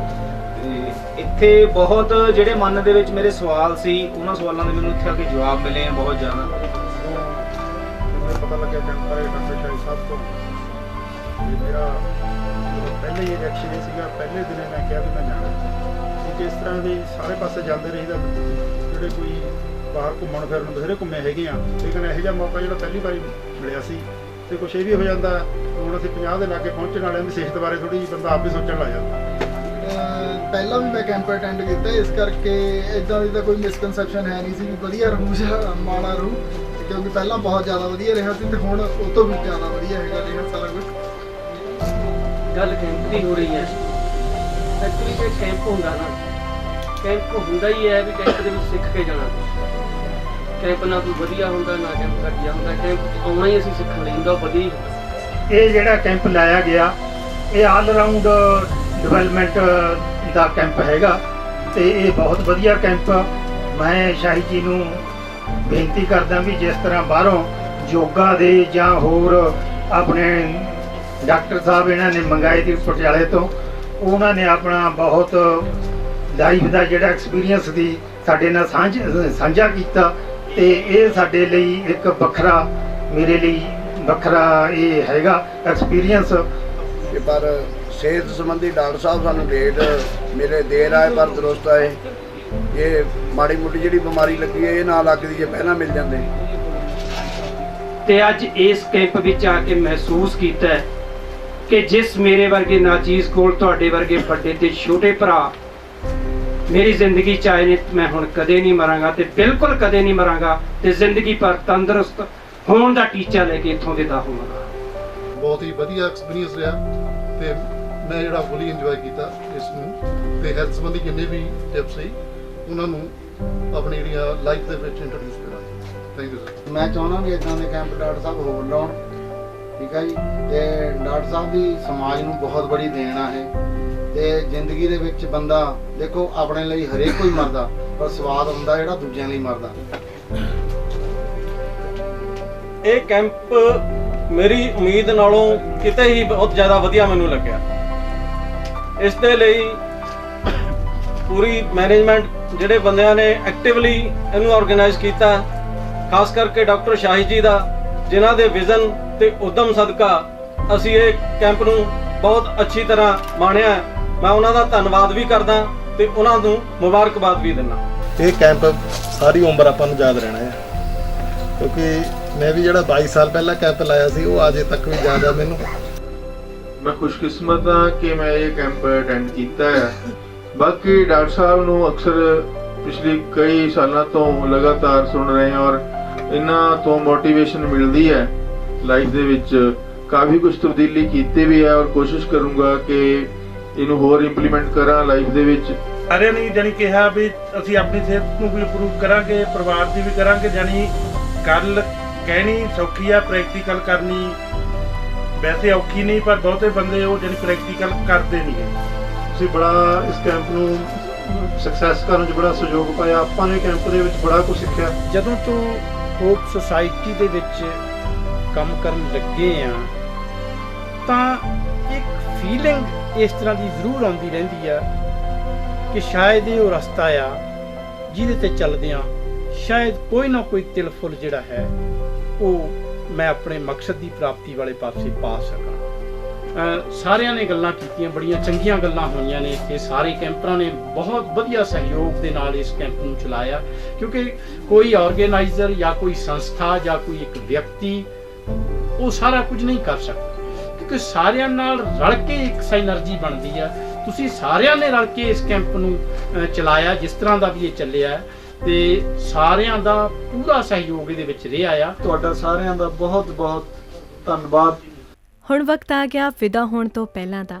ਤੇ ਇੱਥੇ ਬਹੁਤ ਜਿਹੜੇ ਮਨ ਦੇ ਵਿੱਚ ਮੇਰੇ ਸਵਾਲ ਸੀ, ਉਹਨਾਂ ਸਵਾਲਾਂ ਦੇ ਮੈਨੂੰ ਇੱਥੇ ਆ ਕੇ ਜਵਾਬ ਮਿਲੇ ਆ ਬਹੁਤ ਜ਼ਿਆਦਾ। ਮੈਨੂੰ ਪਤਾ ਲੱਗਿਆ ਕੈਂਪ ਬਾਰੇ ਡਾਕਟਰ ਸ਼ਾਹੀ ਸਾਹਿਬ ਤੋਂ, ਮੇਰਾ ਪਹਿਲੇ ਹੀ ਰਿਐਕਸ਼ਨ ਇਹ ਸੀਗਾ, ਪਹਿਲੇ ਦਿਨੇ ਮੈਂ ਕਿਹਾ ਵੀ ਮੈਂ ਜਾਣਾ, ਕਿਉਂਕਿ ਇਸ ਤਰ੍ਹਾਂ ਵੀ ਸਾਰੇ ਪਾਸੇ ਜਾਂਦੇ ਰਹੀਦਾ, ਜਿਹੜੇ ਕੋਈ ਬਾਹਰ ਘੁੰਮਣ ਫਿਰਨ ਬਥੇਰੇ ਘੁੰਮੇ ਹੈਗੇ ਆ, ਲੇਕਿਨ ਇਹੋ ਜਿਹਾ ਮੌਕਾ ਜਿਹੜਾ ਪਹਿਲੀ ਵਾਰੀ ਮਿਲਿਆ ਸੀ। ਤੇ ਕੁਛ ਇਹ ਵੀ ਹੋ ਜਾਂਦਾ, ਹੁਣ ਅਸੀਂ 50 ਦੇ ਲਾਗੇ ਪਹੁੰਚਣ ਵਾਲਿਆਂ ਦੀ ਸਿਹਤ ਬਾਰੇ ਥੋੜ੍ਹੀ ਜਿਹੀ ਬੰਦਾ ਆਪ ਵੀ ਸੋਚਣ ਲੱਗ ਜਾਂਦਾ। ਪਹਿਲਾਂ ਵੀ ਮੈਂ ਕੈਂਪ ਅਟੈਂਡ ਕੀਤਾ, ਇਸ ਕਰਕੇ ਇੱਦਾਂ ਦੀ ਤਾਂ ਕੋਈ ਮਿਸਕਨਸੈਪਸ਼ਨ ਹੈ ਨਹੀਂ ਸੀ ਵੀ ਵਧੀਆ ਰਹੂ ਜਾਂ ਮਾੜਾ ਰਹੂ, ਕਿਉਂਕਿ ਪਹਿਲਾਂ ਬਹੁਤ ਜ਼ਿਆਦਾ ਵਧੀਆ ਰਿਹਾ ਸੀ ਤੇ ਹੁਣ ਉਹ ਤੋਂ ਵੀ ਜ਼ਿਆਦਾ ਵਧੀਆ ਹੈਗਾ ਰਿਹਾ ਸਾਰਾ ਕੁਝ। ਗੱਲ ਕੈਂਪ ਦੀ ਹੋ ਰਹੀ ਹੈ। ਐਕਚੁਅਲੀ ਜੇ ਕੈਂਪ ਹੁੰਦਾ ਨਾ, ਕੈਂਪ ਹੁੰਦਾ ਹੀ ਹੈ ਵੀ ਕੈਂਪ ਦੇ ਵਿੱਚ ਸਿੱਖ ਕੇ ਜਾਣਾ। ਕੈਂਪ ਨਾ ਕੋਈ ਵਧੀਆ ਹੁੰਦਾ ਨਾ ਕੈਂਪ ਘਟੀਆ ਹੁੰਦਾ, ਕੈਂਪ ਆਉਣਾ ਹੀ ਅਸੀਂ ਸਿੱਖਣ ਲਈ ਹੁੰਦਾ, ਵਧੀਆ। ਇਹ ਜਿਹੜਾ ਕੈਂਪ ਲਾਇਆ ਗਿਆ ਇਹ ਆਲ ਰਾਊਂਡ ਡਿਵੈਲਪਮੈਂਟ ਦਾ ਕੈਂਪ ਹੈਗਾ ਤੇ ਇਹ ਬਹੁਤ ਵਧੀਆ ਕੈਂਪ। ਮੈਂ ਸ਼ਾਹੀ ਜੀ ਨੂੰ ਬੇਨਤੀ ਕਰਦਾ ਵੀ ਜਿਸ ਤਰ੍ਹਾਂ ਬਾਹਰੋਂ ਯੋਗਾ ਦੇ ਜਾਂ ਹੋਰ ਆਪਣੇ ਡਾਕਟਰ ਸਾਹਿਬ ਇਹਨਾਂ ਨੇ ਮੰਗਾਏ ਸੀ ਪਟਿਆਲੇ ਤੋਂ, ਉਹਨਾਂ ਨੇ ਆਪਣਾ ਬਹੁਤ ਲਾਈਫ ਦਾ ਜਿਹੜਾ ਐਕਸਪੀਰੀਅੰਸ ਦੀ ਸਾਡੇ ਨਾਲ ਸਾਂਝਾ ਕੀਤਾ, ਤੇ ਇਹ ਸਾਡੇ ਲਈ ਇੱਕ ਵੱਖਰਾ, ਮੇਰੇ ਲਈ ਵੱਖਰਾ ਇਹ ਹੈਗਾ ਐਕਸਪੀਰੀਅੰਸ। ਪਰ ਸਿਹਤ ਸੰਬੰਧੀ ਡਾਕਟਰ ਸਾਹਿਬ ਸਾਨੂੰ ਡੇਟ ਮੇਰੇ ਦੇਰ ਆਏ ਪਰ ਦਰੁਸਤ ਆਏ। ਇਹ ਮਾੜੀ ਮੋਟੀ ਜਿਹੜੀ ਬਿਮਾਰੀ ਲੱਗੀ ਹੈ ਇਹ ਨਾ ਲੱਗਦੀ ਜੇ ਪਹਿਲਾਂ ਮਿਲ ਜਾਂਦੇ। ਤੇ ਅੱਜ ਇਸ ਕੈਂਪ ਵਿੱਚ ਆ ਕੇ ਮਹਿਸੂਸ ਕੀਤਾ ਕਿ ਜਿਸ ਮੇਰੇ ਵਰਗੇ ਨਾਚੀਜ਼ ਕੋਲ ਤੁਹਾਡੇ ਵਰਗੇ ਵੱਡੇ ਤੇ ਛੋਟੇ ਭਰਾ ਮੇਰੀ ਜ਼ਿੰਦਗੀ ਚ ਆਏ ਨੇ, ਮੈਂ ਹੁਣ ਕਦੇ ਨਹੀਂ ਮਰਾਂਗਾ ਤੇ ਬਿਲਕੁਲ ਕਦੇ ਨਹੀਂ ਮਰਾਂਗਾ ਤੇ ਜ਼ਿੰਦਗੀ ਭਰ ਤੰਦਰੁਸਤ ਹੋਣ ਦਾ ਟੀਚਾ ਲੈ ਕੇ ਇੱਥੋਂ ਵਿਦਾ ਹੋਵਾਂਗਾ। ਬਹੁਤ ਹੀ ਵਧੀਆ ਐਕਸਪੀਰੀਅੰਸ ਰਿਹਾ ਤੇ ਮੈਂ ਜਿਹੜਾ ਫੁੱਲੀ ਇੰਜੋਏ ਕੀਤਾ ਇਸ ਨੂੰ, ਤੇ ਹੈਲਥ ਸੰਬੰਧੀ ਜਿੰਨੇ ਵੀ ਟਿਪਸ ਸੀ ਉਹਨਾਂ ਨੂੰ ਆਪਣੀ ਜਿਹੜੀਆਂ ਲਾਈਫ ਦੇ ਵਿੱਚ ਇੰਟਰੋਡਿਊਸ ਕਰਾਂਗੇ। Thank you sir. ਮੈਂ ਚਾਹੁੰਦਾ ਵੀ ਇਦਾਂ ਦੇ ਕੈਂਪ ਡਾਕਟਰ ਸਾਹਿਬ ਹੋਰ ਲਾਉਣ, ਠੀਕ ਹੈ ਜੀ। ਤੇ ਡਾਕਟਰ ਸਾਹਿਬ ਦੀ ਸਮਾਜ ਨੂੰ ਬਹੁਤ ਬੜੀ ਦੇਣ ਆ ਇਹ, ਤੇ ਜ਼ਿੰਦਗੀ ਦੇ ਵਿੱਚ ਬੰਦਾ ਦੇਖੋ ਆਪਣੇ ਲਈ ਹਰੇਕ ਕੋਈ ਮਰਦਾ, ਪਰ ਸਵਾਦ ਹੁੰਦਾ ਜਿਹੜਾ ਦੂਜਿਆਂ ਲਈ ਮਰਦਾ। ਇਹ ਕੈਂਪ ਮੇਰੀ ਉਮੀਦ ਨਾਲੋਂ ਕਿਤੇ ਹੀ ਬਹੁਤ ਜ਼ਿਆਦਾ ਵਧੀਆ ਮੈਨੂੰ ਲੱਗਿਆ। ਇਸ ਦੇ ਲਈ ਪੂਰੀ ਮੈਨੇਜਮੈਂਟ ਜਿਹੜੇ ਬੰਦਿਆਂ ਨੇ ਐਕਟਿਵਲੀ ਇਹਨੂੰ ਆਰਗੇਨਾਈਜ਼ ਕੀਤਾ, ਖਾਸ ਕਰਕੇ ਡਾਕਟਰ ਸ਼ਾਹੀ ਜੀ ਦਾ, ਜਿਨ੍ਹਾਂ ਦੇ ਵਿਜ਼ਨ ਤੇ ਉਦਮ ਸਦਕਾ ਅਸੀਂ ਇਹ ਕੈਂਪ ਨੂੰ ਬਹੁਤ ਅੱਛੀ ਤਰ੍ਹਾਂ ਮਾਣਿਆ। ਮੈਂ ਉਹਨਾਂ ਦਾ ਧੰਨਵਾਦ ਵੀ ਕਰਦਾ ਤੇ ਉਹਨਾਂ ਨੂੰ ਮੁਬਾਰਕਬਾਦ ਵੀ ਦਿੰਦਾ। ਇਹ ਕੈਂਪ ਸਾਰੀ ਉਮਰ ਆਪਾਂ ਨੂੰ ਯਾਦ ਰਹਿਣਾ ਹੈ, ਕਿਉਂਕਿ ਮੈਂ ਵੀ ਜਿਹੜਾ 22 ਸਾਲ ਪਹਿਲਾਂ ਕੈਂਪ ਲਾਇਆ ਸੀ ਉਹ ਅਜੇ ਤੱਕ ਵੀ ਯਾਦ ਆ ਮੈਨੂੰ। ਮੈਂ ਖੁਸ਼ਕਿਸਮਤ ਹਾਂ ਕਿ ਮੈਂ ਇਹ ਕੈਂਪ ਅਟੈਂਡ ਕੀਤਾ ਹੈ। ਬਾਕੀ ਡਾਕਟਰ ਸਾਹਿਬ ਨੂੰ ਅਕਸਰ ਪਿਛਲੇ ਕਈ ਸਾਲਾਂ ਤੋਂ ਲਗਾਤਾਰ ਸੁਣ ਰਹੇ ਹਾਂ ਔਰ ਇਹਨਾਂ ਤੋਂ ਮੋਟੀਵੇਸ਼ਨ ਮਿਲਦੀ ਹੈ ਲਾਈਫ ਦੇ ਵਿੱਚ। ਕਾਫੀ ਕੁਝ ਤਬਦੀਲੀ ਕੀਤੀ ਵੀ ਹੈ ਔਰ ਕੋਸ਼ਿਸ਼ ਕਰੂੰਗਾ ਕਿ ਇਹਨੂੰ ਹੋਰ ਇੰਪਲੀਮੈਂਟ ਕਰਾਂ ਲਾਈਫ ਦੇ ਵਿੱਚ। ਸਾਰਿਆਂ ਨੇ ਜਾਨੀ ਕਿਹਾ ਵੀ ਅਸੀਂ ਆਪਣੀ ਸਿਹਤ ਨੂੰ ਵੀ ਇੰਪਰੂਵ ਕਰਾਂਗੇ, ਪਰਿਵਾਰ ਦੀ ਵੀ ਕਰਾਂਗੇ। ਜਾਨੀ ਗੱਲ ਕਹਿਣੀ ਸੌਖੀ ਆ, ਪ੍ਰੈਕਟੀਕਲ ਕਰਨੀ ਵੈਸੇ ਔਖੀ ਨਹੀਂ, ਪਰ ਬਹੁਤੇ ਬੰਦੇ ਉਹ ਜਾਨੀ ਪ੍ਰੈਕਟੀਕਲ ਕਰਦੇ ਨਹੀਂ ਗੇ। ਤੁਸੀਂ ਬੜਾ ਇਸ ਕੈਂਪ ਨੂੰ ਸਕਸੈਸ ਕਰਨ 'ਚ ਬੜਾ ਸਹਿਯੋਗ ਪਾਇਆ। ਆਪਾਂ ਨੇ ਕੈਂਪ ਦੇ ਵਿੱਚ ਬੜਾ ਕੁਝ ਸਿੱਖਿਆ। ਜਦੋਂ ਤੋਂ ਹੋਪ ਸੁਸਾਇਟੀ ਦੇ ਵਿੱਚ ਕੰਮ ਕਰਨ ਲੱਗੇ ਆ ਤਾਂ ਇੱਕ ਫੀਲਿੰਗ ਇਸ ਤਰ੍ਹਾਂ ਦੀ ਜ਼ਰੂਰ ਆਉਂਦੀ ਰਹਿੰਦੀ ਆ ਕਿ ਸ਼ਾਇਦ ਇਹ ਉਹ ਰਸਤਾ ਆ ਜਿਹਦੇ ਤੇ ਚੱਲਦਿਆਂ ਸ਼ਾਇਦ ਕੋਈ ਨਾ ਕੋਈ ਤਿਲ ਫੁੱਲ ਜਿਹੜਾ ਹੈ ਉਹ ਮੈਂ ਆਪਣੇ ਮਕਸਦ ਦੀ ਪ੍ਰਾਪਤੀ ਵਾਲੇ ਪਾਸੇ ਪਾ ਸਕਾਂ। ਸਾਰਿਆਂ ਨੇ ਗੱਲਾਂ ਕੀਤੀਆਂ, ਬੜੀਆਂ ਚੰਗੀਆਂ ਗੱਲਾਂ ਹੋਈਆਂ ਨੇ ਇੱਥੇ। ਸਾਰੇ ਕੈਂਪਰਾਂ ਨੇ ਬਹੁਤ ਵਧੀਆ ਸਹਿਯੋਗ ਦੇ ਨਾਲ ਇਸ ਕੈਂਪ ਨੂੰ ਚਲਾਇਆ, ਕਿਉਂਕਿ ਕੋਈ ਆਰਗੇਨਾਈਜ਼ਰ ਜਾਂ ਕੋਈ ਸੰਸਥਾ ਜਾਂ ਕੋਈ ਇੱਕ ਵਿਅਕਤੀ ਉਹ ਸਾਰਾ ਕੁਝ ਨਹੀਂ ਕਰ ਸਕਦਾ, ਕਿਉਂਕਿ ਸਾਰਿਆਂ ਨਾਲ ਰਲ ਕੇ ਇੱਕ ਸਾਈਨਰਜੀ ਬਣਦੀ ਆ। ਤੁਸੀਂ ਸਾਰਿਆਂ ਨੇ ਰਲ ਕੇ ਇਸ ਕੈਂਪ ਨੂੰ ਚਲਾਇਆ, ਜਿਸ ਤਰ੍ਹਾਂ ਦਾ ਵੀ ਇਹ ਚੱਲਿਆ, ਤੇ ਸਾਰਿਆਂ ਦਾ ਪੂਰਾ ਸਹਿਯੋਗ ਇਹਦੇ ਵਿੱਚ ਰਿਹਾ ਆ। ਤੁਹਾਡਾ ਸਾਰਿਆਂ ਦਾ ਬਹੁਤ ਬਹੁਤ ਧੰਨਵਾਦ। ਹੁਣ ਵਕਤ ਆ ਗਿਆ ਵਿਦਾ ਹੋਣ ਤੋਂ ਪਹਿਲਾਂ ਦਾ।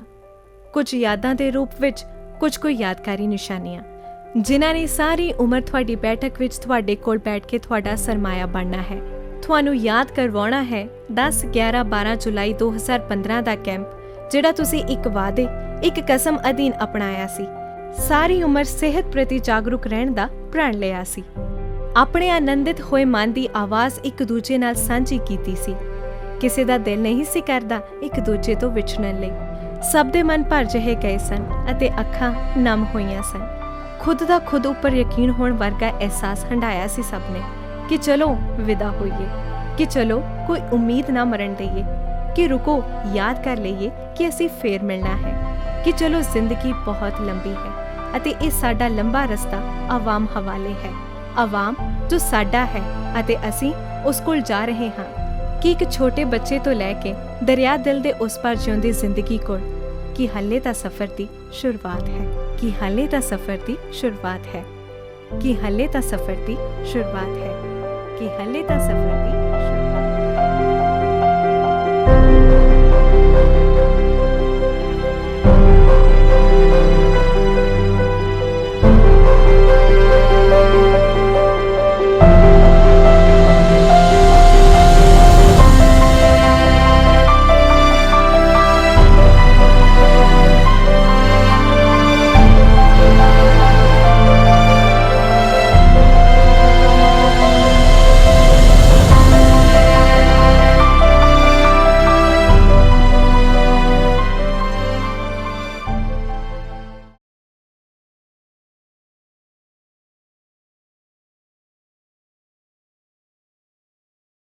ਕੁਝ ਯਾਦਾਂ ਦੇ ਰੂਪ ਵਿੱਚ ਕੁਝ ਕੁ ਯਾਦਗਾਰੀ ਨਿਸ਼ਾਨੀਆਂ ਜਿਨ੍ਹਾਂ ਨੇ ਸਾਰੀ ਉਮਰ ਤੁਹਾਡੀ ਬੈਠਕ ਵਿੱਚ ਤੁਹਾਡੇ ਕੋਲ ਬੈਠ ਕੇ ਤੁਹਾਡਾ ਸਰਮਾਇਆ ਬਣਨਾ ਹੈ। ਤੁਹਾਨੂੰ ਯਾਦ ਕਰਵਾਉਣਾ ਹੈ 10, 11, 12 ਜੁਲਾਈ 2015 ਦਾ ਕੈਂਪ ਜਿਹੜਾ ਤੁਸੀਂ ਇੱਕ ਵਾਅਦੇ, ਇੱਕ ਕਸਮ ਅਧੀਨ ਅਪਣਾਇਆ ਸੀ। ਸਾਰੀ ਉਮਰ ਸਿਹਤ ਪ੍ਰਤੀ ਜਾਗਰੂਕ ਰਹਿਣ ਦਾ ਪ੍ਰਣ ਲਿਆ ਸੀ। ਆਪਣੇ ਆਨੰਦਿਤ ਹੋਏ ਮਨ ਦੀ ਆਵਾਜ਼ ਇੱਕ ਦੂਜੇ ਨਾਲ ਸਾਂਝੀ ਕੀਤੀ ਸੀ। ਕਿਸੇ ਦਾ ਦਿਲ ਨਹੀਂ ਸੀ ਕਰਦਾ ਇੱਕ ਦੂਜੇ ਤੋਂ ਵਿਛੜਨ ਲਈ। ਸਭ ਦੇ ਮਨ ਭਰ ਜਿਹੇ ਗਏ ਸਨ ਅਤੇ ਅੱਖਾਂ ਨਮ ਹੋਈਆਂ ਸਨ। ਖੁਦ ਦਾ ਖੁਦ ਉੱਪਰ ਯਕੀਨ ਹੋਣ ਵਰਗਾ ਅਹਿਸਾਸ ਹੰਢਾਇਆ ਸੀ ਸਭ ਨੇ ਕਿ ਚਲੋ ਵਿਦਾ ਹੋਈਏ, ਕਿ ਚਲੋ ਕੋਈ ਉਮੀਦ ਨਾ ਮਰਨ ਦਈਏ, ਕਿ ਰੁਕੋ ਯਾਦ ਕਰ ਲਈਏ ਕਿ ਅਸੀਂ ਫੇਰ ਮਿਲਣਾ ਹੈ, ਕਿ ਚਲੋ ਜ਼ਿੰਦਗੀ ਬਹੁਤ ਲੰਬੀ ਹੈ ਅਤੇ ਇਹ ਸਾਡਾ ਲੰਬਾ ਰਸਤਾ ਆਵਾਮ ਹਵਾਲੇ ਹੈ। ਆਵਾਮ ਜੋ ਸਾਡਾ ਹੈ ਅਤੇ ਅਸੀਂ ਉਸ ਕੋਲ ਜਾ ਰਹੇ ਹਾਂ, ਕਿ ਇੱਕ ਛੋਟੇ ਬੱਚੇ ਤੋਂ ਲੈ ਕੇ ਦਰਿਆ ਦਿਲ ਦੇ ਉਸ ਪਾਰ ਜਿਉਂਦੀ ਜ਼ਿੰਦਗੀ ਕੋਲ, ਕਿ ਹਾਲੇ ਤਾਂ ਸਫ਼ਰ ਦੀ ਸ਼ੁਰੂਆਤ ਹੈ, ਕਿ ਹਾਲੇ ਤਾਂ ਸਫ਼ਰ ਦੀ ਸ਼ੁਰੂਆਤ ਹੈ, ਕਿ ਹਾਲੇ ਤਾਂ ਸਫ਼ਰ ਦੀ ਸ਼ੁਰੂਆਤ ਹੈ, ਕਿ ਹਾਲੇ ਤਾਂ ਸਫ਼ਰ ਦੀ